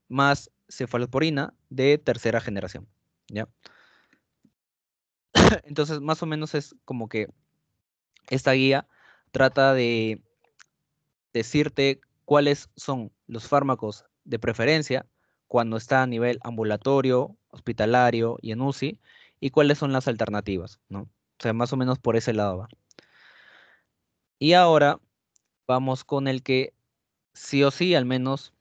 más cefalosporina de tercera generación. ¿Ya? Entonces, más o menos es como que esta guía trata de decirte cuáles son los fármacos de preferencia cuando está a nivel ambulatorio, hospitalario y en UCI, y cuáles son las alternativas, ¿no? O sea, más o menos por ese lado va. Y ahora vamos con el que sí o sí, al menos,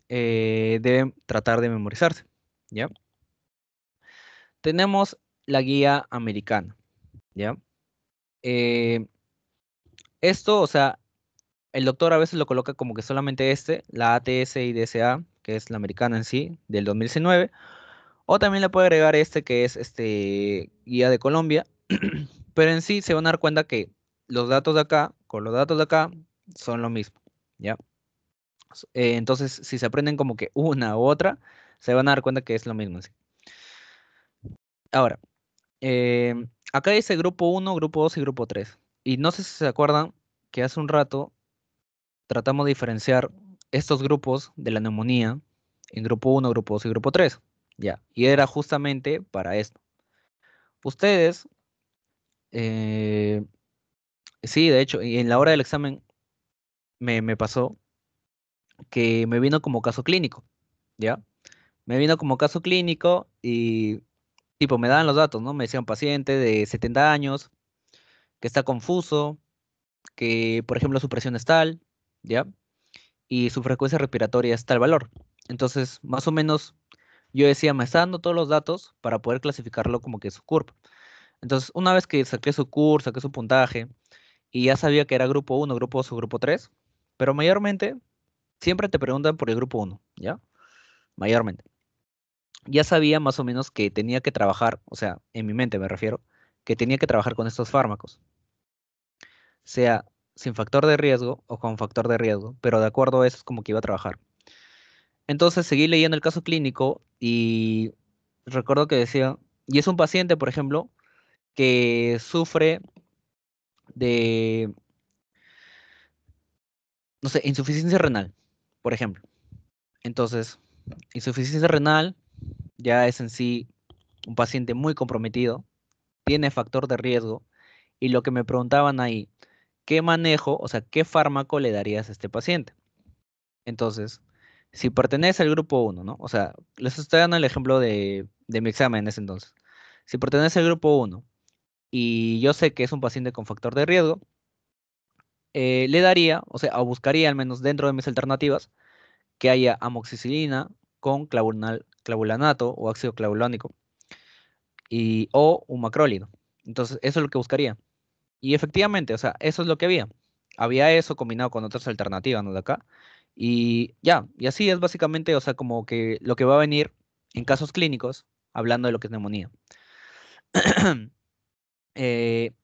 deben tratar de memorizarse, ¿ya? Tenemos la guía americana, ¿ya? Eh, esto, o sea, el doctor a veces lo coloca como que solamente la ATS y DSA, que es la americana en sí, del 2019, o también le puede agregar que es guía de Colombia, pero en sí se van a dar cuenta que los datos de acá con los datos de acá son lo mismo, ¿ya? Entonces, si se aprenden como que una u otra, se van a dar cuenta que es lo mismo en sí. Ahora, acá dice grupo uno, grupo 2 y grupo 3. Y no sé si se acuerdan que hace un rato tratamos de diferenciar estos grupos de la neumonía en grupo uno, grupo 2 y grupo 3. Ya, y era justamente para esto. Ustedes, eh, sí, de hecho, y en la hora del examen me pasó que me vino como caso clínico, ¿ya? Me vino como caso clínico y tipo me daban los datos, ¿no? Me decía un paciente de 70 años que está confuso, que por ejemplo su presión es tal, ¿ya? Y su frecuencia respiratoria es tal valor. Entonces, más o menos, yo decía, me está dando todos los datos para poder clasificarlo como que su CURP. Entonces, una vez que saqué su CURP, saqué su puntaje, y ya sabía que era grupo uno, grupo 2 o grupo 3, pero mayormente siempre te preguntan por el grupo uno, ¿ya? Mayormente. Ya sabía más o menos que tenía que trabajar, o sea, en mi mente me refiero, que tenía que trabajar con estos fármacos, sea sin factor de riesgo o con factor de riesgo, pero de acuerdo a eso es como que iba a trabajar. Entonces seguí leyendo el caso clínico y recuerdo que decía, y es un paciente, por ejemplo, que sufre de, no sé, insuficiencia renal, por ejemplo. Entonces, insuficiencia renal ya es en sí un paciente muy comprometido, tiene factor de riesgo, y lo que me preguntaban ahí, ¿qué manejo, o sea, qué fármaco le darías a este paciente? Entonces, si pertenece al grupo uno, ¿no? O sea, les estoy dando el ejemplo de mi examen en ese entonces. Si pertenece al grupo uno y yo sé que es un paciente con factor de riesgo, le daría, o sea, o buscaría al menos dentro de mis alternativas que haya amoxicilina con clavulanato o ácido clavulánico o un macrólido. Entonces, eso es lo que buscaría. Y efectivamente, o sea, eso es lo que había. Había eso combinado con otras alternativas, ¿no? De acá. Y ya, y así es básicamente, o sea, como que lo que va a venir en casos clínicos, hablando de lo que es neumonía.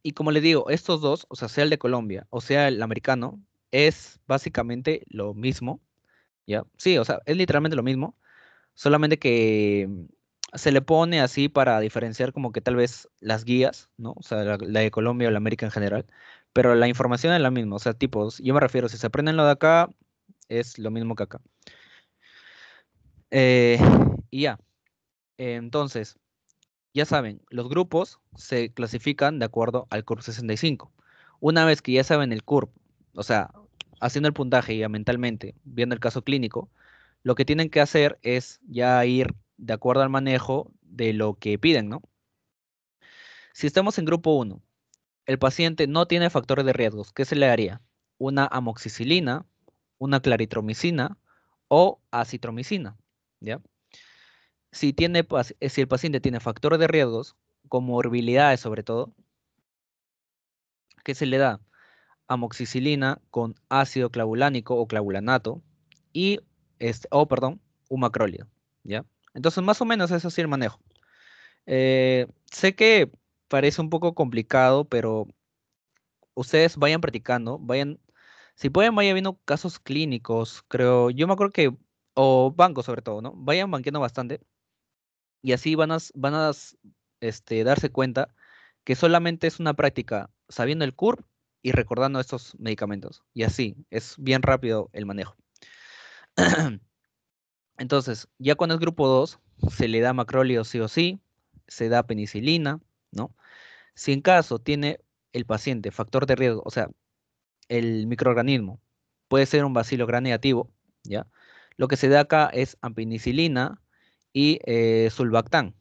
Y como le digo, estos dos, o sea el de Colombia o sea el americano, es básicamente lo mismo, ¿ya? Sí, o sea, es literalmente lo mismo, solamente que se le pone así para diferenciar como que tal vez las guías, ¿no? O sea, la de Colombia o la América en general, pero la información es la misma, o sea, tipos, yo me refiero, si se aprenden lo de acá, es lo mismo que acá. Y ya, entonces, ya saben, los grupos se clasifican de acuerdo al CURP 65. Una vez que ya saben el CURP, o sea, haciendo el puntaje ya mentalmente, viendo el caso clínico, lo que tienen que hacer es ya ir de acuerdo al manejo de lo que piden, ¿no? Si estamos en grupo 1, el paciente no tiene factores de riesgos, ¿qué se le haría? Una amoxicilina, una claritromicina o acitromicina, ¿ya? Si el paciente tiene factores de riesgos, comorbilidades sobre todo, ¿qué se le da? Amoxicilina con ácido clavulánico o clavulanato y, perdón, un macrólido, ¿ya? Entonces, más o menos es así el manejo. Sé que parece un poco complicado, pero ustedes vayan practicando, si pueden, vayan viendo casos clínicos, creo, yo me acuerdo que, o bancos sobre todo, ¿no? Vayan banqueando bastante y así darse cuenta que solamente es una práctica sabiendo el CURP y recordando estos medicamentos. Y así, es bien rápido el manejo. Entonces, ya cuando es grupo 2, se le da macróleo sí o sí, se da penicilina, ¿no? Si en caso tiene el paciente factor de riesgo, o sea, el microorganismo puede ser un bacilo gram negativo, ¿ya? Lo que se da acá es ampicilina y sulbactam,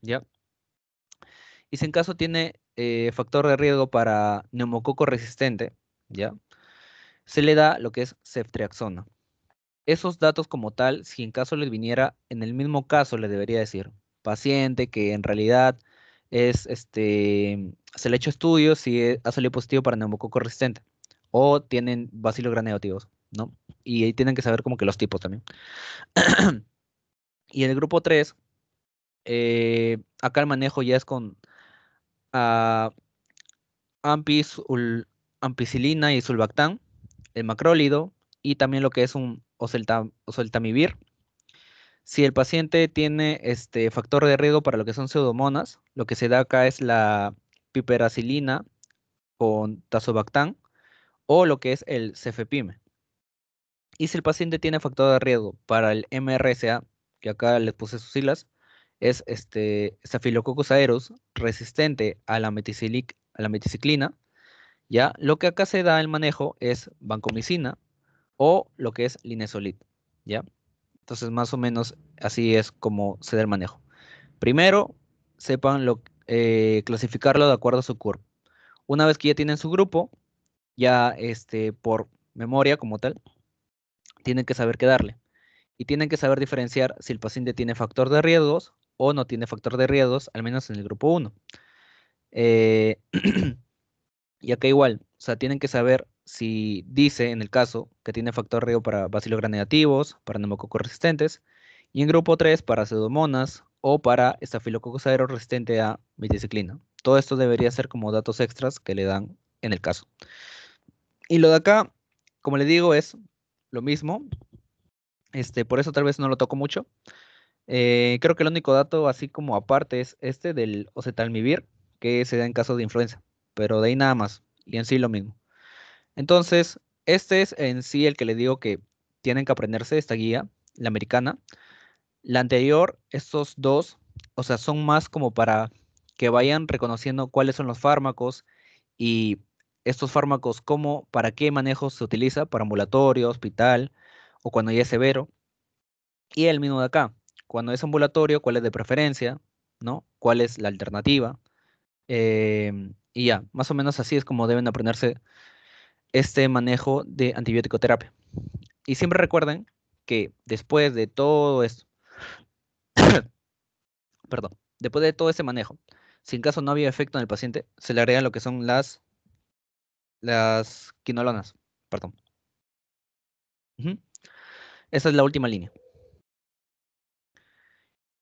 ¿ya? Y si en caso tiene factor de riesgo para neumococo resistente, ¿ya? Se le da lo que es ceftriaxona. Esos datos como tal, si en caso les viniera, en el mismo caso le debería decir, paciente que en realidad se le ha hecho estudios y ha salido positivo para neumococo resistente o tienen bacilos gram negativos, ¿no? Y ahí tienen que saber como que los tipos también. Y el grupo 3, acá el manejo ya es con ah, ampicilina y sulbactam, el macrólido y también lo que es un oseltamivir. Si el paciente tiene este factor de riesgo para lo que son pseudomonas, lo que se da acá es la piperacilina con tazobactam o lo que es el cefepime. Y si el paciente tiene factor de riesgo para el MRSA, que acá les puse sus siglas, es Staphylococcus aureus resistente a la meticiclina, ¿ya? Lo que acá se da el manejo es vancomicina o lo que es linezolid, ¿ya? Entonces, más o menos así es como se da el manejo. Primero, sepan clasificarlo de acuerdo a su curva. Una vez que ya tienen su grupo, ya por memoria como tal, tienen que saber qué darle. Y tienen que saber diferenciar si el paciente tiene factor de riesgos o no tiene factor de riesgos, al menos en el grupo 1. Eh, y acá igual, o sea, tienen que saber si dice en el caso que tiene factor de riesgo para bacilos gram negativos, para neumococos resistentes, y en grupo 3 para pseudomonas o para estafilococcus aureus resistente a meticiclina. Todo esto debería ser como datos extras que le dan en el caso. Y lo de acá, como le digo, es lo mismo. Por eso tal vez no lo toco mucho. Creo que el único dato así como aparte es este del oseltamivir, que se da en caso de influenza, pero de ahí nada más, y en sí lo mismo. Entonces, este es en sí el que le digo que tienen que aprenderse esta guía, la americana. La anterior, estos dos, o sea, son más como para que vayan reconociendo cuáles son los fármacos y estos fármacos, cómo, para qué manejo se utiliza, para ambulatorio, hospital o cuando ya es severo. Y el mismo de acá, cuando es ambulatorio, cuál es de preferencia, ¿no? ¿Cuál es la alternativa? Y ya, más o menos así es como deben aprenderse este manejo de antibiótico terapia. Y siempre recuerden que después de todo esto, perdón, después de todo este manejo, si en caso no había efecto en el paciente, se le agregan lo que son las quinolonas, perdón. Ujú. Esa es la última línea.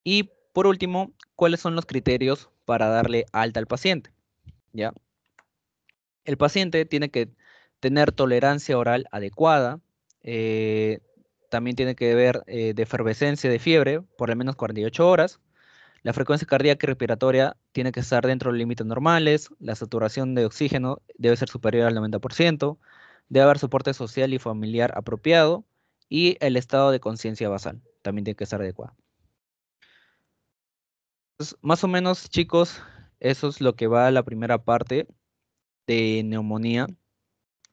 Y por último, ¿cuáles son los criterios para darle alta al paciente? ¿Ya? El paciente tiene que tener tolerancia oral adecuada, eh, también tiene que ver de efervescencia de fiebre por al menos 48 horas, la frecuencia cardíaca y respiratoria tiene que estar dentro de los límites normales, la saturación de oxígeno debe ser superior al 90%, Debe haber soporte social y familiar apropiado y el estado de conciencia basal también tiene que estar adecuado. Entonces, más o menos, chicos, eso es lo que va a la primera parte de neumonía.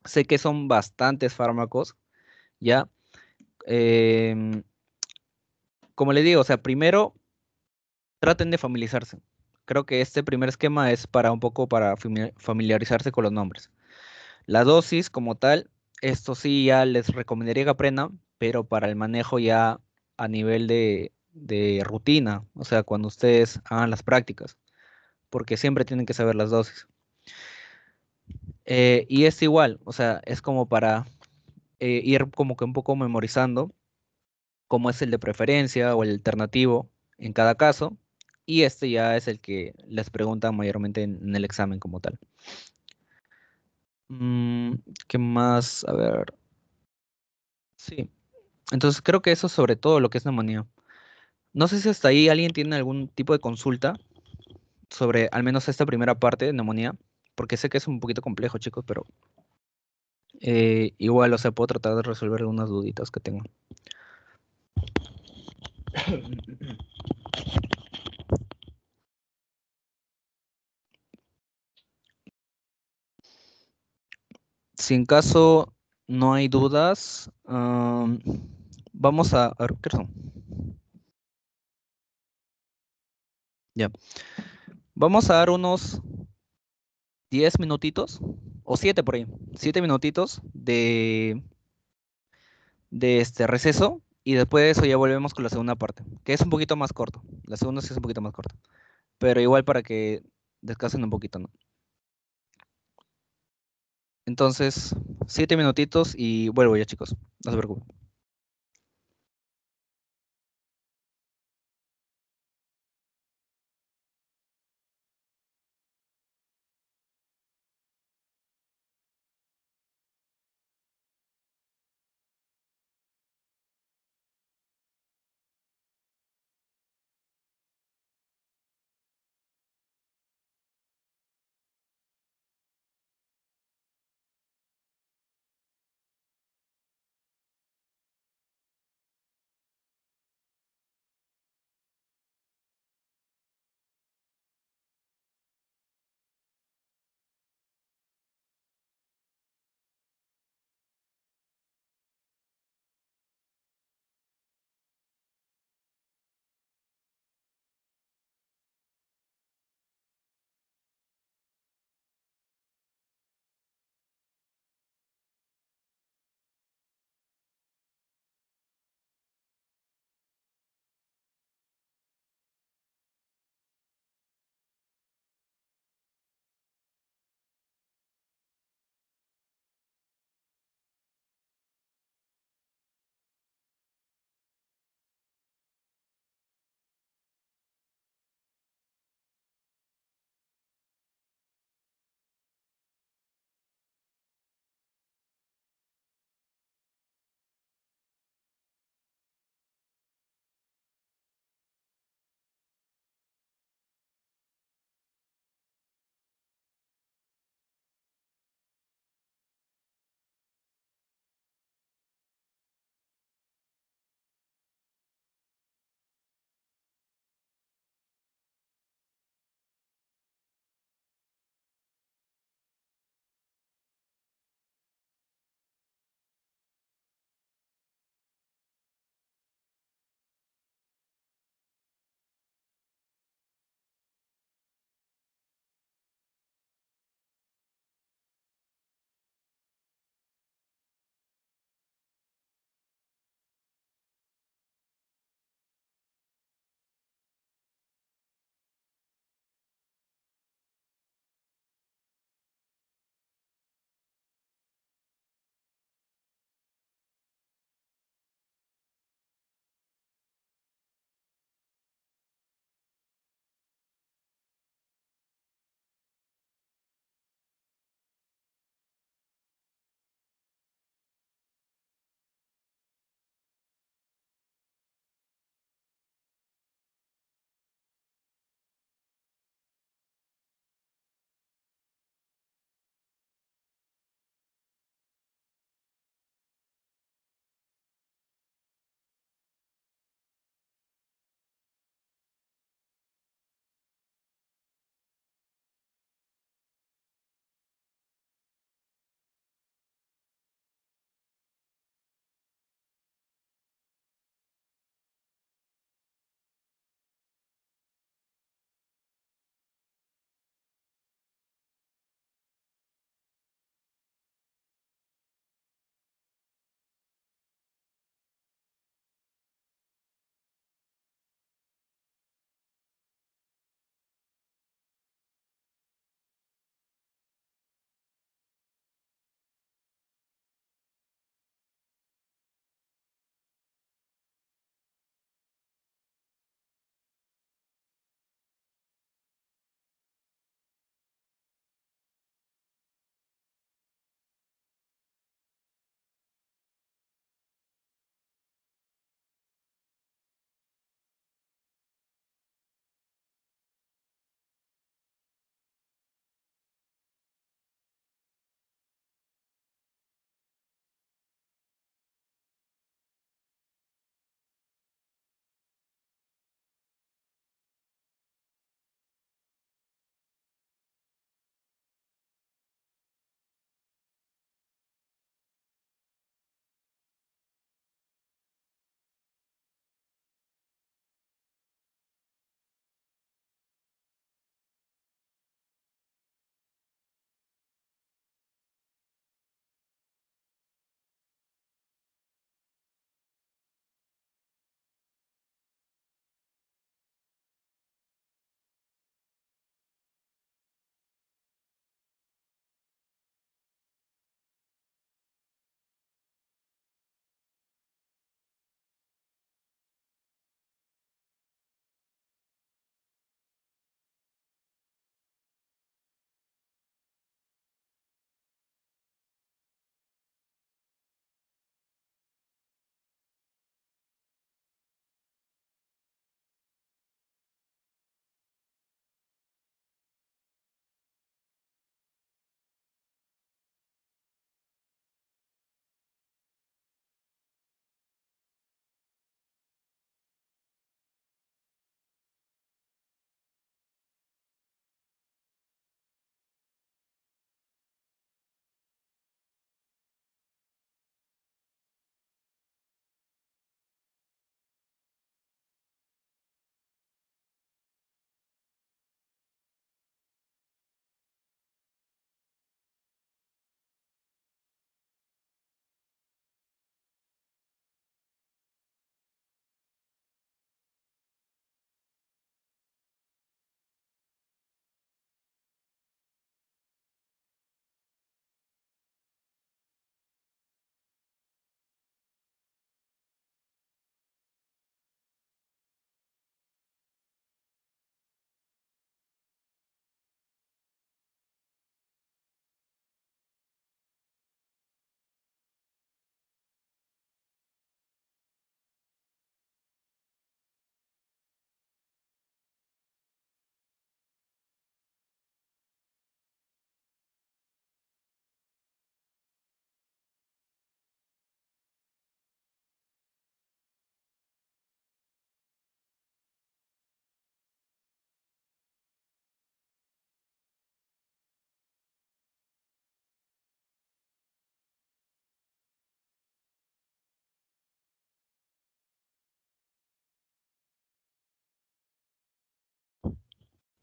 Sé que son bastantes fármacos, ¿ya? Em, Como le digo, o sea, primero traten de familiarizarse. Creo que este primer esquema es para un poco para familiarizarse con los nombres. La dosis como tal, esto sí ya les recomendaría que aprendan, pero para el manejo ya a nivel de rutina, o sea, cuando ustedes hagan las prácticas, porque siempre tienen que saber las dosis. Y es igual, o sea, es como para ir como que un poco memorizando cómo es el de preferencia o el alternativo en cada caso, y este ya es el que les preguntan mayormente en el examen como tal. Mm, ¿Qué más? A ver, sí. Entonces creo que eso es sobre todo lo que es neumonía. No sé si hasta ahí alguien tiene algún tipo de consulta sobre al menos esta primera parte de neumonía, porque sé que es un poquito complejo, chicos, pero igual, o sea, puedo tratar de resolver algunas duditas que tengo. Si en caso no hay dudas, vamos a ver, ¿qué son? Ya. Vamos a dar unos 10 minutitos, o 7 por ahí, 7 minutitos de este receso, y después de eso ya volvemos con la segunda parte, que es un poquito más corto. La segunda sí es un poquito más corta, pero igual para que descansen un poquito, ¿no? Entonces, 7 minutitos y vuelvo ya, chicos. No se preocupen.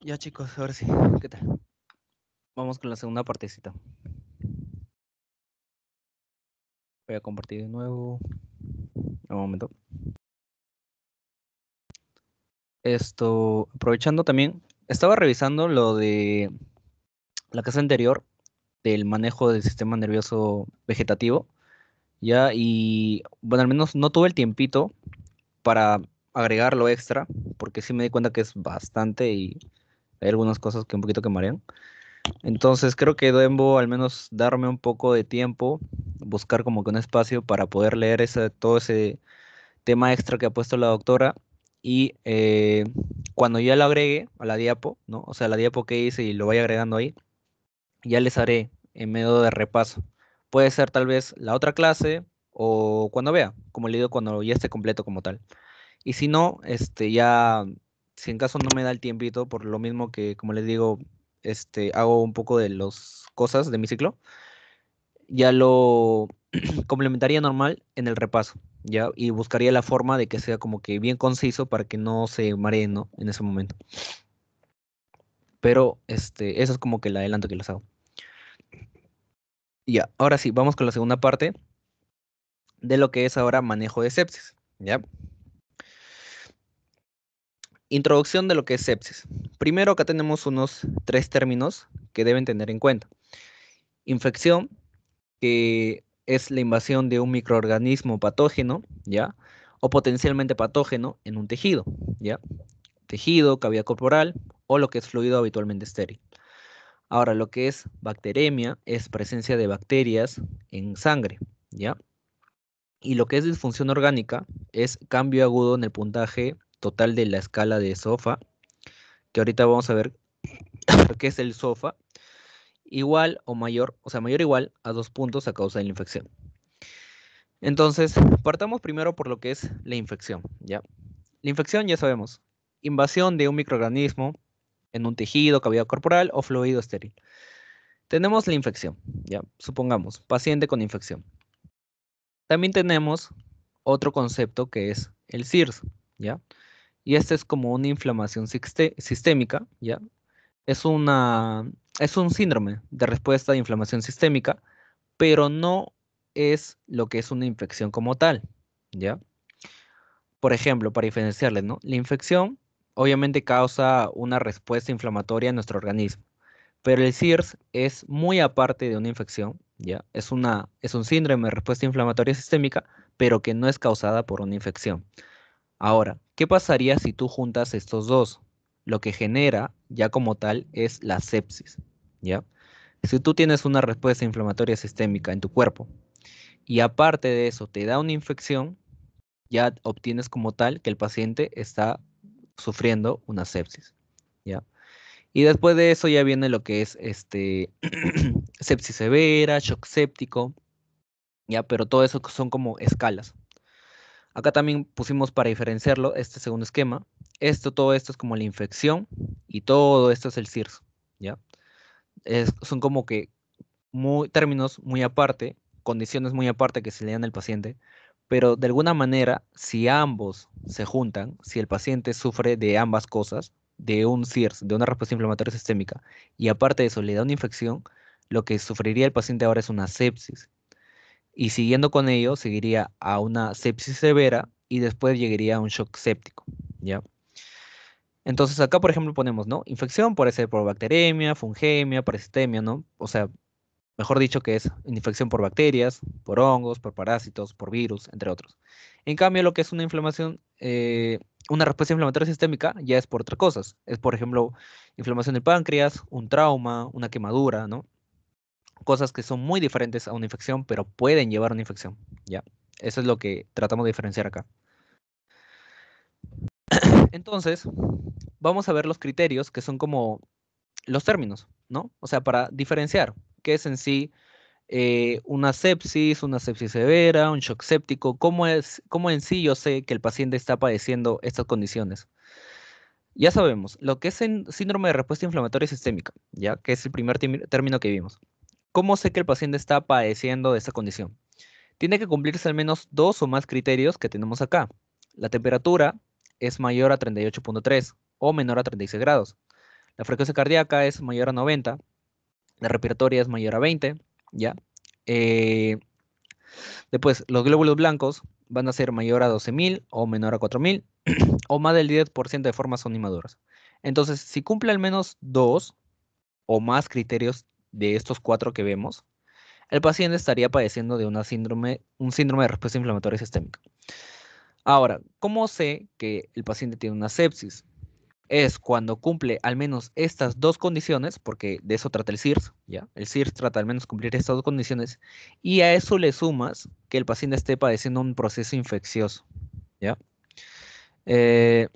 Ya chicos, ahora sí, ¿qué tal? Vamos con la segunda partecita. Voy a compartir de nuevo. Un momento. Aprovechando también, estaba revisando lo de la clase anterior del manejo del sistema nervioso vegetativo, ya, y bueno, al menos no tuve el tiempito para agregarlo extra, porque sí me di cuenta que es bastante y hay algunas cosas que un poquito que marean. Entonces creo que debo al menos darme un poco de tiempo, buscar como que un espacio para poder leer todo ese tema extra que ha puesto la doctora y cuando ya lo agregue a la diapo, ¿no? O sea, la diapo que hice y lo vaya agregando ahí, ya les haré en medio de repaso. Puede ser tal vez la otra clase o cuando vea, como le digo, cuando ya esté completo como tal. Y si no, ya, si en caso no me da el tiempito, por lo mismo que, como les digo, hago un poco de las cosas de mi ciclo, ya lo complementaría normal en el repaso, ¿ya? Y buscaría la forma de que sea como que bien conciso para que no se mareen, ¿no? En ese momento. Pero, eso es como que el adelanto que les hago. Y ya, ahora sí, vamos con la segunda parte de lo que es ahora manejo de sepsis, ¿ya? Introducción de lo que es sepsis. Primero acá tenemos unos tres términos que deben tener en cuenta. Infección, que es la invasión de un microorganismo patógeno, ¿ya? O potencialmente patógeno en un tejido, ¿ya? Tejido, cavidad corporal o lo que es fluido habitualmente estéril. Ahora, lo que es bacteremia es presencia de bacterias en sangre, ¿ya? Y lo que es disfunción orgánica es cambio agudo en el puntaje total de la escala de SOFA, que ahorita vamos a ver qué es el SOFA, igual o mayor, o sea, mayor o igual a 2 puntos a causa de la infección. Entonces, partamos primero por lo que es la infección, ¿ya? La infección ya sabemos, invasión de un microorganismo en un tejido, cavidad corporal o fluido estéril. Tenemos la infección, ¿ya? Supongamos, paciente con infección. También tenemos otro concepto que es el SIRS, ¿ya? Y este es como una inflamación sistémica, ¿ya? Es es un síndrome de respuesta de inflamación sistémica, pero no es lo que es una infección como tal, ¿ya? Por ejemplo, para diferenciarles, ¿no? La infección obviamente causa una respuesta inflamatoria en nuestro organismo, pero el SIRS es muy aparte de una infección, ¿ya? Es un síndrome de respuesta inflamatoria sistémica, pero que no es causada por una infección. Ahora, ¿qué pasaría si tú juntas estos dos? Lo que genera ya como tal es la sepsis, ¿ya? Si tú tienes una respuesta inflamatoria sistémica en tu cuerpo y aparte de eso te da una infección, ya obtienes como tal que el paciente está sufriendo una sepsis, ¿ya? Y después de eso ya viene lo que es sepsis severa, shock séptico, ¿ya? Pero todo eso son como escalas. Acá también pusimos para diferenciarlo este segundo esquema. Todo esto es como la infección y todo esto es el SIRS, ¿ya? Son como que términos muy aparte, condiciones muy aparte que se le dan al paciente, pero de alguna manera, si ambos se juntan, si el paciente sufre de ambas cosas, de un SIRS, de una respuesta inflamatoria sistémica, y aparte de eso le da una infección, lo que sufriría el paciente ahora es una sepsis. Y siguiendo con ello, seguiría a una sepsis severa y después llegaría a un shock séptico, ¿ya? Entonces acá, por ejemplo, ponemos, ¿no? Infección puede ser por bacteremia, fungemia, parasitemia, ¿no? O sea, mejor dicho, que es infección por bacterias, por hongos, por parásitos, por virus, entre otros. En cambio, lo que es una inflamación, una respuesta inflamatoria sistémica, ya es por otras cosas. Es, por ejemplo, inflamación del páncreas, un trauma, una quemadura, ¿no? Cosas que son muy diferentes a una infección, pero pueden llevar a una infección, ¿ya? Eso es lo que tratamos de diferenciar acá. Entonces, vamos a ver los criterios que son como los términos, ¿no? O sea, para diferenciar qué es en sí una sepsis severa, un shock séptico, cómo en sí yo sé que el paciente está padeciendo estas condiciones? Ya sabemos, lo que es síndrome de respuesta inflamatoria sistémica, ya que es el primer término que vimos. ¿Cómo sé que el paciente está padeciendo de esta condición? Tiene que cumplirse al menos dos o más criterios que tenemos acá. La temperatura es mayor a 38,3 o menor a 36 grados. La frecuencia cardíaca es mayor a 90, la respiratoria es mayor a 20, ¿ya? Eh, Después, los glóbulos blancos van a ser mayor a 12.000 o menor a 4.000 o más del 10% de formas son inmaduras. Entonces, si cumple al menos dos o más criterios de estos cuatro que vemos, el paciente estaría padeciendo de un síndrome de respuesta inflamatoria sistémica. Ahora, ¿cómo sé que el paciente tiene una sepsis? Es cuando cumple al menos estas dos condiciones, porque de eso trata el CIRS, ¿ya? El CIRS trata al menos cumplir estas dos condiciones, y a eso le sumas que el paciente esté padeciendo un proceso infeccioso, ¿ya? Eh,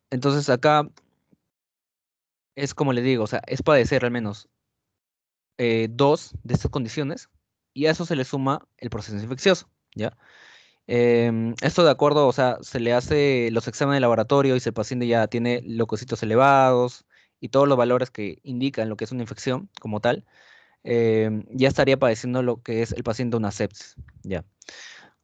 entonces acá es como le digo, o sea, es padecer al menos dos de estas condiciones, y a eso se le suma el proceso infeccioso, ¿ya? Esto de acuerdo, o sea, se le hace los exámenes de laboratorio y si el paciente ya tiene leucocitos elevados y todos los valores que indican lo que es una infección como tal, ya estaría padeciendo lo que es el paciente una sepsis, ¿ya?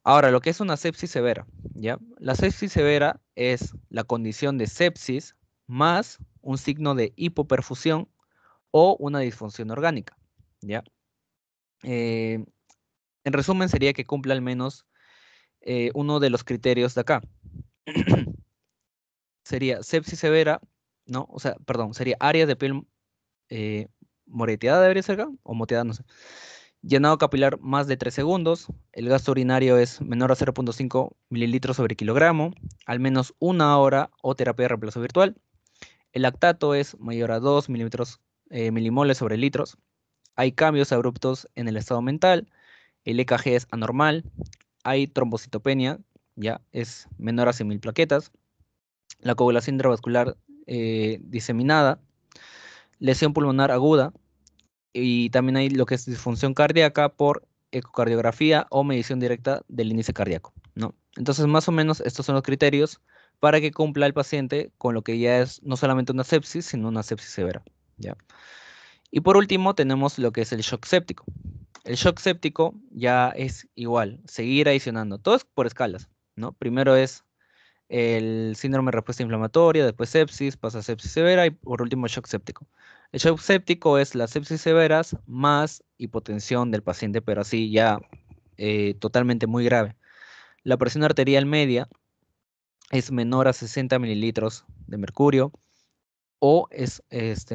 Ahora, lo que es una sepsis severa, ¿ya? La sepsis severa es la condición de sepsis más un signo de hipoperfusión o una disfunción orgánica, ¿ya? Eh, en resumen, sería que cumpla al menos uno de los criterios de acá. Sería sepsis severa, ¿no? O sea, perdón, sería área de piel eh, moreteada, debería ser acá, o moteada, no sé. Llenado capilar más de 3 segundos, el gasto urinario es menor a 0,5 mililitros sobre kilogramo, al menos una hora o terapia de reemplazo virtual. El lactato es mayor a 2 milimoles sobre litros. Hay cambios abruptos en el estado mental, el EKG es anormal, hay trombocitopenia, ya es menor a 100.000 plaquetas, la coagulación intravascular diseminada, lesión pulmonar aguda y también hay lo que es disfunción cardíaca por ecocardiografía o medición directa del índice cardíaco, ¿no? Entonces, más o menos estos son los criterios para que cumpla el paciente con lo que ya es no solamente una sepsis, sino una sepsis severa, ¿ya? Y por último tenemos lo que es el shock séptico. El shock séptico ya es igual, seguir adicionando, todo es por escalas, ¿no? Primero es el síndrome de respuesta inflamatoria, después sepsis, pasa a sepsis severa y por último shock séptico. El shock séptico es las sepsis severas más hipotensión del paciente, pero así ya totalmente muy grave. La presión arterial media es menor a 60 mililitros de mercurio o es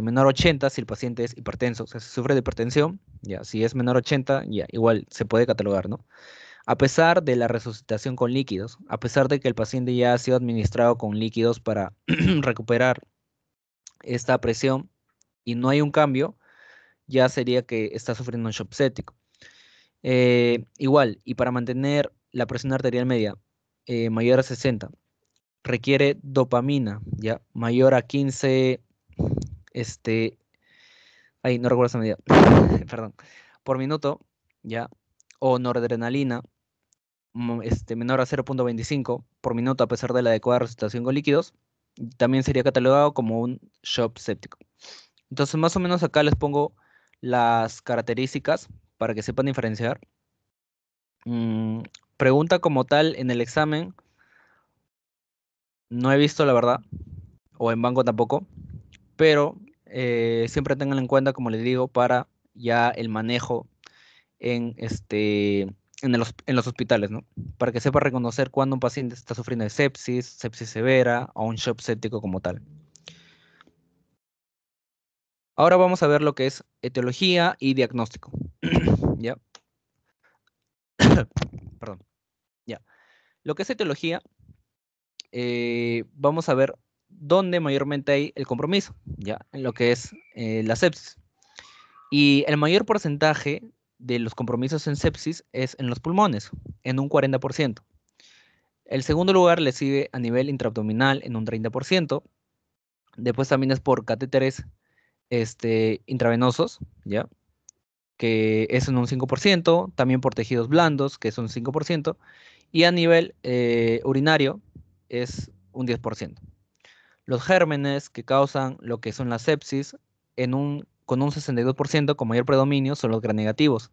menor a 80 si el paciente es hipertenso, o sea, si sufre de hipertensión, ya, si es menor a 80, ya, igual se puede catalogar, ¿no? A pesar de la resucitación con líquidos, a pesar de que el paciente ya ha sido administrado con líquidos para recuperar esta presión y no hay un cambio, ya sería que está sufriendo un shock séptico. Igual, y para mantener la presión arterial media mayor a 60, requiere dopamina, ya, mayor a 15, este, ahí no recuerdo esa medida, perdón, por minuto, ya, o noradrenalina menor a 0,25 por minuto a pesar de la adecuada resucitación con líquidos, también sería catalogado como un shock séptico. Entonces, más o menos acá les pongo las características para que sepan diferenciar. Mm, pregunta como tal en el examen, no he visto la verdad, o en banco tampoco, pero siempre tengan en cuenta, como les digo, para ya el manejo en, en los hospitales, ¿no? Para que sepa reconocer cuando un paciente está sufriendo de sepsis, sepsis severa o un shock séptico como tal. Ahora vamos a ver lo que es etiología y diagnóstico. ¿Ya? Perdón. Ya. Lo que es etiología, vamos a ver dónde mayormente hay el compromiso, ¿ya? En lo que es la sepsis. Y el mayor porcentaje de los compromisos en sepsis es en los pulmones, en un 40%. El segundo lugar le sigue a nivel intraabdominal en un 30%. Después también es por catéteres intravenosos, ¿ya? Que es en un 5%. También por tejidos blandos, que es un 5%. Y a nivel urinario es un 10%. Los gérmenes que causan lo que son las sepsis con un 62% con mayor predominio son los gramnegativos.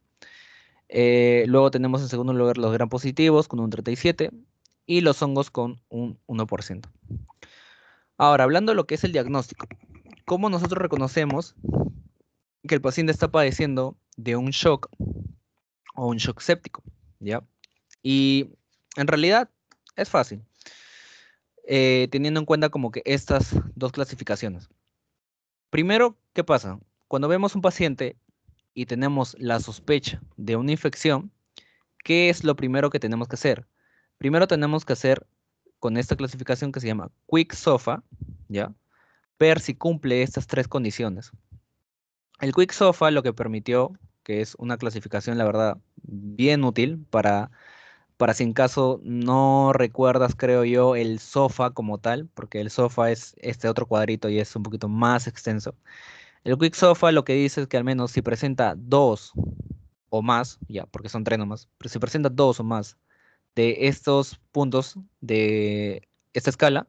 Luego tenemos en segundo lugar los gram positivos con un 37% y los hongos con un 1%. Ahora, hablando de lo que es el diagnóstico, ¿cómo nosotros reconocemos que el paciente está padeciendo de un shock o un shock séptico? ¿Ya? Y en realidad es fácil, teniendo en cuenta como que estas dos clasificaciones. Primero, ¿qué pasa? Cuando vemos un paciente y tenemos la sospecha de una infección, ¿qué es lo primero que tenemos que hacer? Primero tenemos que hacer con esta clasificación que se llama Quick SOFA, ¿ya? Ver si cumple estas tres condiciones. El Quick SOFA lo que permitió, que es una clasificación, la verdad, bien útil para si en caso no recuerdas, creo yo, el SOFA como tal, porque el SOFA es este otro cuadrito y es un poquito más extenso. El Quick SOFA lo que dice es que al menos si presenta dos o más, ya, porque son tres nomás, pero si presenta dos o más de estos puntos de esta escala,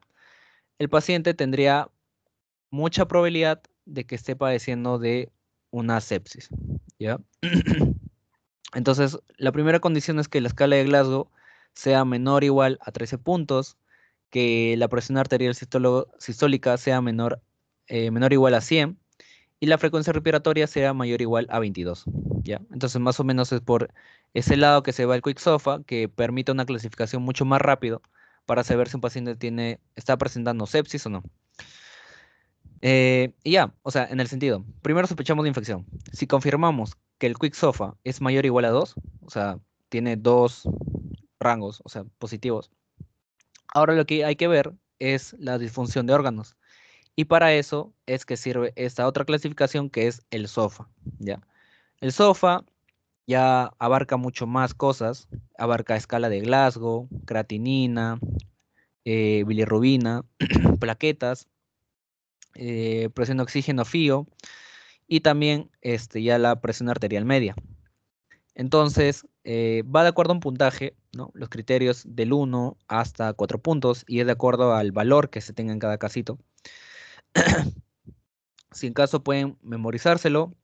el paciente tendría mucha probabilidad de que esté padeciendo de una sepsis, ¿ya? Entonces, la primera condición es que la escala de Glasgow sea menor o igual a 13 puntos, que la presión arterial sistólica sea menor o igual a 100 y la frecuencia respiratoria sea mayor o igual a 22, ¿ya? Entonces, más o menos es por ese lado que se va el Quick SOFA, que permite una clasificación mucho más rápido para saber si un paciente está presentando sepsis o no. Y ya, o sea, en el sentido, primero sospechamos de infección. Si confirmamos que el Quick SOFA es mayor o igual a 2, o sea, tiene dos rangos, o sea, positivos, ahora lo que hay que ver es la disfunción de órganos. Y para eso es que sirve esta otra clasificación que es el SOFA, ¿ya? El SOFA ya abarca mucho más cosas, abarca escala de Glasgow, creatinina, bilirrubina, plaquetas, presión de oxígeno FIO y también ya la presión arterial media. Entonces, va de acuerdo a un puntaje, ¿no? Los criterios del 1 hasta 4 puntos y es de acuerdo al valor que se tenga en cada casito. Si en caso pueden memorizárselo,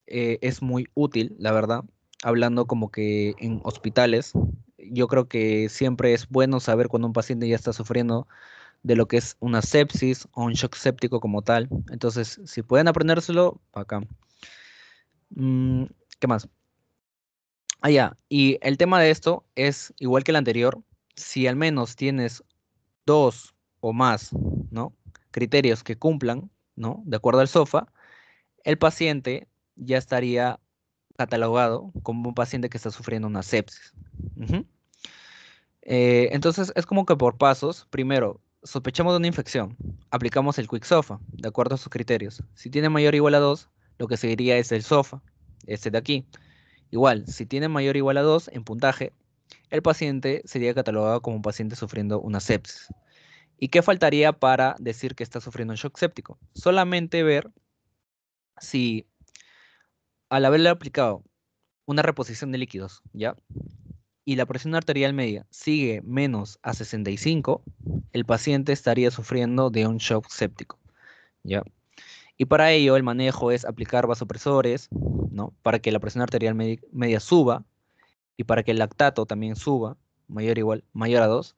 es muy útil, la verdad. Hablando como que en hospitales, yo creo que siempre es bueno saber cuando un paciente ya está sufriendo de lo que es una sepsis o un shock séptico como tal. Entonces, si pueden aprendérselo, acá. ¿Qué más? Ah, ya. Y el tema de esto es igual que el anterior. Si al menos tienes dos o más, ¿no? Criterios que cumplan, ¿no? De acuerdo al SOFA, el paciente ya estaría catalogado como un paciente que está sufriendo una sepsis. Ujú. Entonces es como que por pasos. Primero, sospechamos de una infección. Aplicamos el Quick SOFA, de acuerdo a sus criterios. Si tiene mayor o igual a 2, lo que seguiría es el SOFA, este de aquí. Igual, si tiene mayor o igual a 2 en puntaje, el paciente sería catalogado como un paciente sufriendo una sepsis. ¿Y qué faltaría para decir que está sufriendo un shock séptico? Solamente ver si al haberle aplicado una reposición de líquidos, ¿ya? Y la presión arterial media sigue menos a 65, el paciente estaría sufriendo de un shock séptico, ¿ya? Y para ello el manejo es aplicar vasopresores, ¿no? Para que la presión arterial media suba y para que el lactato también suba, mayor a 2.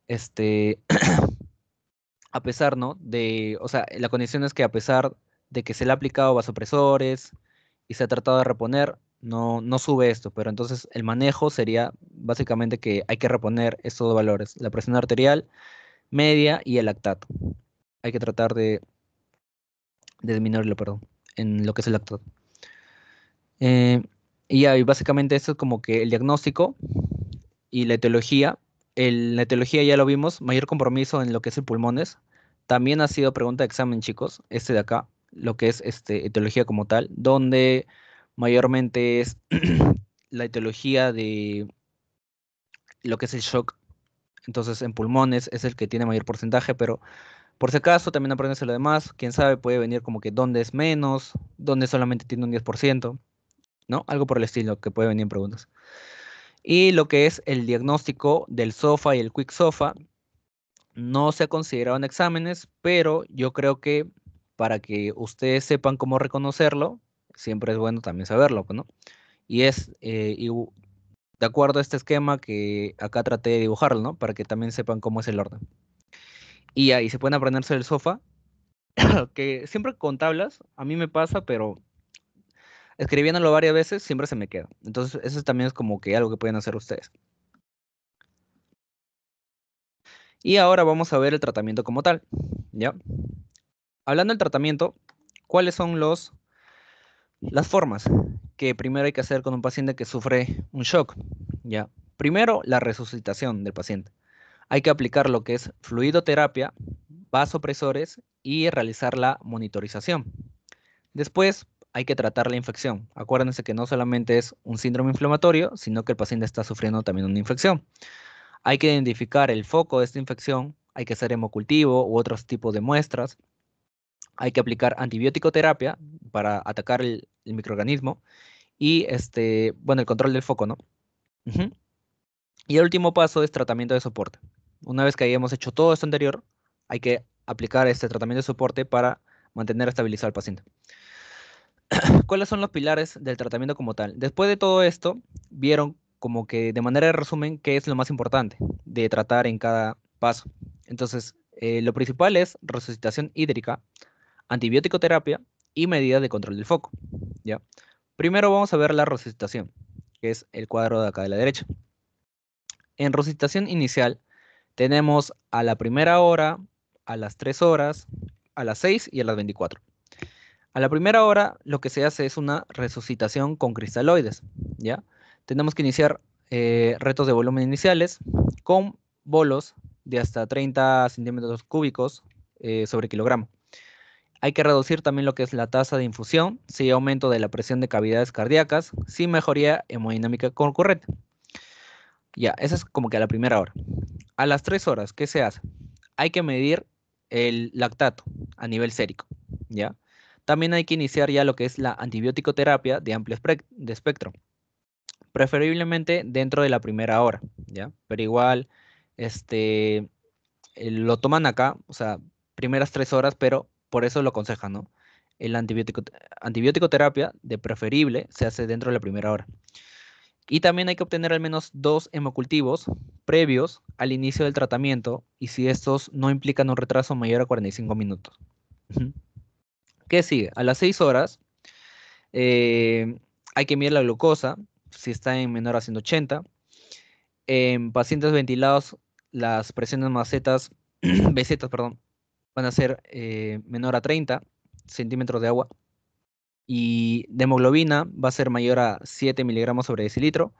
Este, a pesar, ¿no? O sea, la condición es que a pesar de que se le ha aplicado vasopresores y se ha tratado de reponer, no sube esto, pero entonces el manejo sería básicamente que hay que reponer estos dos valores, la presión arterial media y el lactato. Hay que tratar de disminuirlo, perdón, en lo que es el lactato. Eh, y ya, y básicamente esto es como que el diagnóstico y la etiología. La etiología ya lo vimos, mayor compromiso en lo que es el pulmones. También ha sido pregunta de examen, chicos, este de acá, lo que es etiología como tal, donde mayormente es la etiología de lo que es el shock. Entonces, en pulmones es el que tiene mayor porcentaje, pero por si acaso también aprendes lo demás. Quién sabe, puede venir como que dónde es menos, dónde solamente tiene un 10%, ¿no? Algo por el estilo que puede venir en preguntas. Y lo que es el diagnóstico del SOFA y el Quick SOFA no se ha considerado en exámenes, pero yo creo que para que ustedes sepan cómo reconocerlo, siempre es bueno también saberlo, ¿no? Y es de acuerdo a este esquema que acá traté de dibujarlo, ¿no? Para que también sepan cómo es el orden. y ahí se pueden aprenderse del sofá, que siempre con tablas, a mí me pasa, pero escribiéndolo varias veces siempre se me queda. Entonces, eso también es como que algo que pueden hacer ustedes. Y ahora vamos a ver el tratamiento como tal, ¿ya? Hablando del tratamiento, ¿cuáles son las formas que primero hay que hacer con un paciente que sufre un shock? ¿Ya? Primero, la resucitación del paciente. Hay que aplicar lo que es fluidoterapia, vasopresores y realizar la monitorización. Después, hay que tratar la infección. Acuérdense que no solamente es un síndrome inflamatorio, sino que el paciente está sufriendo también una infección. Hay que identificar el foco de esta infección, hay que hacer hemocultivo u otros tipos de muestras, hay que aplicar antibiótico terapia para atacar el microorganismo y bueno, el control del foco, ¿no? Ujú. Y el último paso es tratamiento de soporte. Una vez que hayamos hecho todo esto anterior, hay que aplicar este tratamiento de soporte para mantener estabilizado al paciente. ¿Cuáles son los pilares del tratamiento como tal? Después de todo esto, vieron como que de manera de resumen qué es lo más importante de tratar en cada paso. Entonces, lo principal es resucitación hídrica, antibiótico terapia y medidas de control del foco. ¿Ya? Primero vamos a ver la resucitación, que es el cuadro de acá de la derecha. En resucitación inicial tenemos a la primera hora, a las 3 horas, a las 6 y a las 24. A la primera hora lo que se hace es una resucitación con cristaloides, ¿ya? Tenemos que iniciar retos de volumen iniciales con bolos de hasta 30 centímetros cúbicos sobre kilogramo. Hay que reducir también lo que es la tasa de infusión, si aumento de la presión de cavidades cardíacas, sin mejoría hemodinámica concurrente. Ya, esa es como que a la primera hora. A las 3 horas, ¿qué se hace? Hay que medir el lactato a nivel sérico, ¿ya? También hay que iniciar ya lo que es la antibiótico terapia de amplio espectro, preferiblemente dentro de la primera hora, ¿ya? Pero igual, este, lo toman acá, o sea, primeras 3 horas, pero por eso lo aconsejan, ¿no? El antibiótico terapia de preferible se hace dentro de la primera hora. Y también hay que obtener al menos 2 hemocultivos previos al inicio del tratamiento y si estos no implican un retraso mayor a 45 minutos. Ujú. ¿Qué sigue? A las 6 horas eh, hay que medir la glucosa, si está en menor a 180. En pacientes ventilados, las presiones macetas, besetas, perdón, van a ser menor a 30 centímetros de agua. Y de hemoglobina va a ser mayor a 7 miligramos sobre decilitro.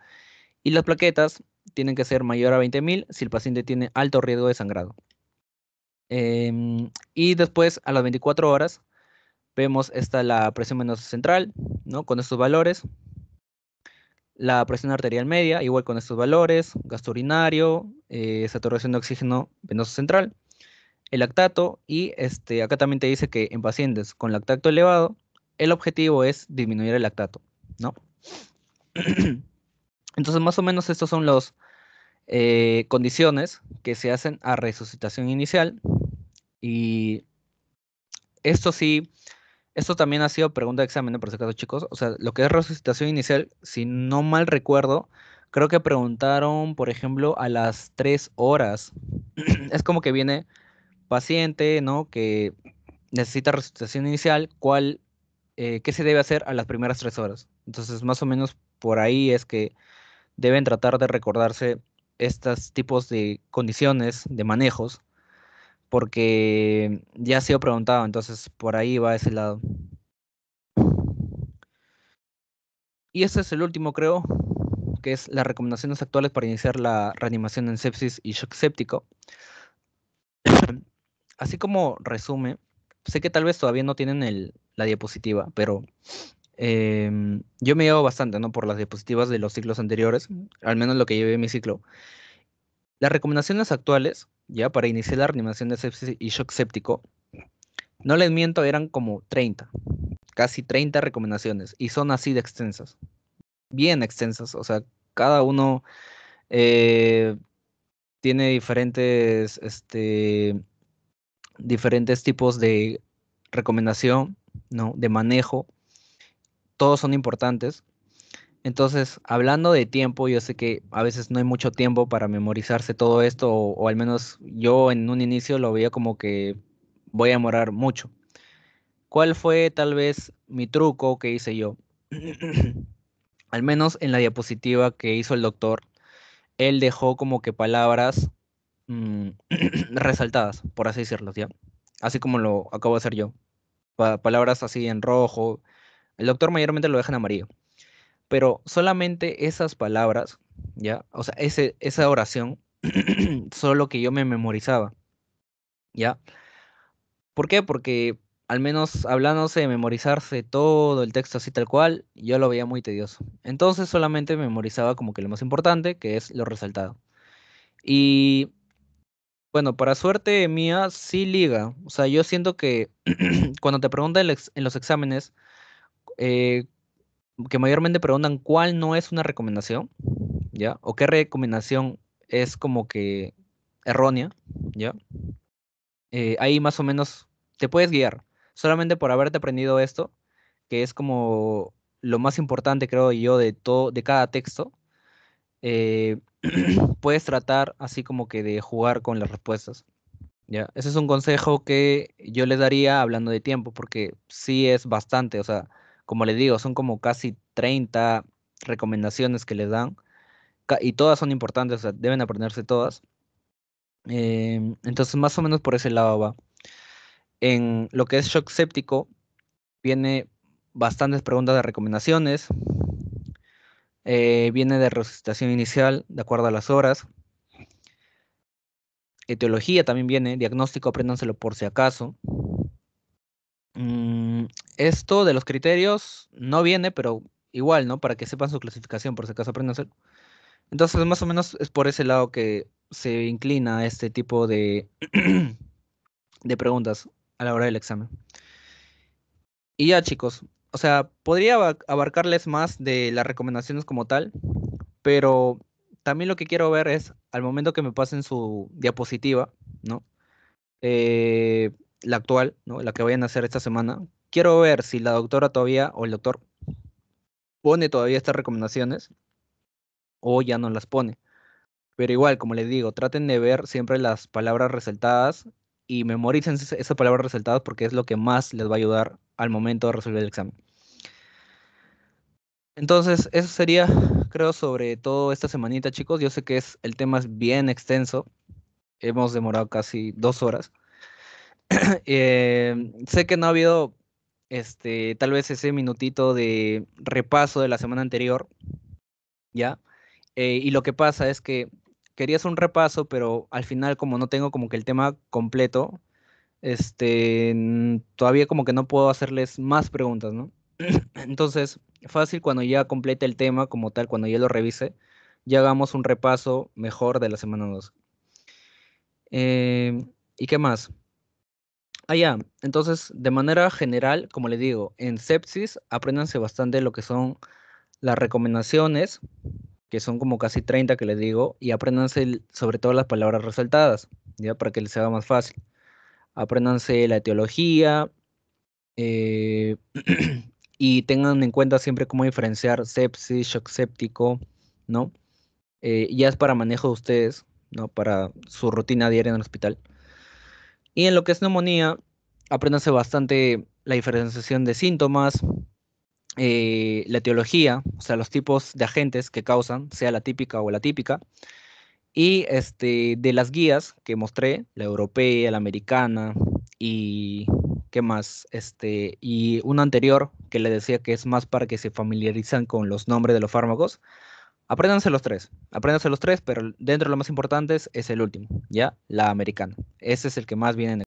Y las plaquetas tienen que ser mayor a 20.000 si el paciente tiene alto riesgo de sangrado. Y después, a las 24 horas, vemos esta la presión venosa central, ¿no? Con estos valores. La presión arterial media, igual con estos valores. Gasto urinario, saturación de oxígeno venoso central. El lactato y acá también te dice que en pacientes con lactato elevado, el objetivo es disminuir el lactato, ¿no? Entonces, más o menos estos son los condiciones que se hacen a resucitación inicial y esto sí, esto también ha sido pregunta de examen, ¿no? Por si acaso, chicos. O sea, lo que es resucitación inicial, si no mal recuerdo, creo que preguntaron, por ejemplo, a las 3 horas. Es como que viene paciente, ¿no? Que necesita resucitación inicial, ¿qué se debe hacer a las primeras 3 horas? Entonces, más o menos por ahí es que deben tratar de recordarse estos tipos de condiciones, de manejos, porque ya ha sido preguntado, entonces por ahí va ese lado. Y este es el último, creo, que es las recomendaciones actuales para iniciar la reanimación en sepsis y shock séptico. Así como resume, sé que tal vez todavía no tienen la diapositiva, pero yo me llevo bastante, ¿no? Por las diapositivas de los ciclos anteriores, al menos lo que llevé en mi ciclo. Las recomendaciones actuales, ya para iniciar la reanimación de sepsis y shock séptico, no les miento, eran como 30, casi 30 recomendaciones, y son así de extensas, bien extensas, o sea, cada uno eh, tiene diferentes tipos de recomendación, ¿no? De manejo, todos son importantes. Entonces, hablando de tiempo, yo sé que a veces no hay mucho tiempo para memorizarse todo esto, o al menos yo en un inicio lo veía como que voy a demorar mucho. ¿Cuál fue tal vez mi truco que hice yo? Al menos en la diapositiva que hizo el doctor, él dejó como que palabras mm, resaltadas, por así decirlo, ¿ya? Así como lo acabo de hacer yo. Palabras así en rojo. El doctor mayormente lo deja en amarillo. Pero solamente esas palabras, ¿ya? O sea, esa oración, solo que yo me memorizaba, ¿ya? ¿Por qué? Porque al menos hablándose de memorizarse todo el texto así tal cual, yo lo veía muy tedioso. Entonces solamente memorizaba como que lo más importante, que es lo resaltado. Y bueno, para suerte mía, sí liga. O sea, yo siento que cuando te preguntan en los exámenes, eh, que mayormente preguntan cuál no es una recomendación, ¿ya? O qué recomendación es como que errónea, ¿ya? Ahí más o menos te puedes guiar. Solamente por haberte aprendido esto, que es como lo más importante, creo yo, de todo, de cada texto, eh, puedes tratar así como que de jugar con las respuestas. Ya, ese es un consejo que yo les daría hablando de tiempo, porque sí es bastante, o sea, como les digo, son como casi 30 recomendaciones que les dan, y todas son importantes, o sea, deben aprenderse todas. Entonces, más o menos por ese lado va. En lo que es shock séptico, viene bastantes preguntas de recomendaciones, viene de resucitación inicial, de acuerdo a las horas, etiología también viene, diagnóstico, apréndanselo por si acaso. Mm, esto de los criterios no viene, pero igual, ¿no? Para que sepan su clasificación, por si acaso aprendan a hacer. Entonces, más o menos es por ese lado que se inclina este tipo de preguntas a la hora del examen. Y ya, chicos, o sea, podría abarcarles más de las recomendaciones como tal, pero también lo que quiero ver es, al momento que me pasen su diapositiva, ¿no? Eh, la actual, ¿no? La que vayan a hacer esta semana. Quiero ver si la doctora todavía, o el doctor, pone todavía estas recomendaciones o ya no las pone. Pero igual, como les digo, traten de ver siempre las palabras resaltadas y memoricen esas palabras resaltadas porque es lo que más les va a ayudar al momento de resolver el examen. Entonces, eso sería, creo, sobre todo esta semanita, chicos. Yo sé que el tema es bien extenso. Hemos demorado casi 2 horas. Sé que no ha habido, tal vez ese minutito de repaso de la semana anterior, ¿ya? Y lo que pasa es que quería hacer un repaso, pero al final, como no tengo como que el tema completo, todavía como que no puedo hacerles más preguntas, ¿no? Entonces, fácil cuando ya complete el tema como tal, cuando ya lo revise, ya hagamos un repaso mejor de la semana 2. ¿Y qué más? Ah, ya. Entonces, de manera general, como les digo, en sepsis, apréndanse bastante lo que son las recomendaciones, que son como casi 30 que les digo, y apréndanse sobre todo las palabras resaltadas, ya para que les sea más fácil. Apréndanse la etiología, eh, y tengan en cuenta siempre cómo diferenciar sepsis, shock séptico, ¿no? Ya es para manejo de ustedes, ¿no? Para su rutina diaria en el hospital. Y en lo que es neumonía, apréndanse bastante la diferenciación de síntomas, la etiología, o sea, los tipos de agentes que causan, sea la típica o la típica, y de las guías que mostré, la europea, la americana y qué más, y una anterior que le decía que es más para que se familiarizan con los nombres de los fármacos. Apréndanse los tres, pero dentro de los más importantes es el último, ¿ya? La americana. Ese es el que más viene en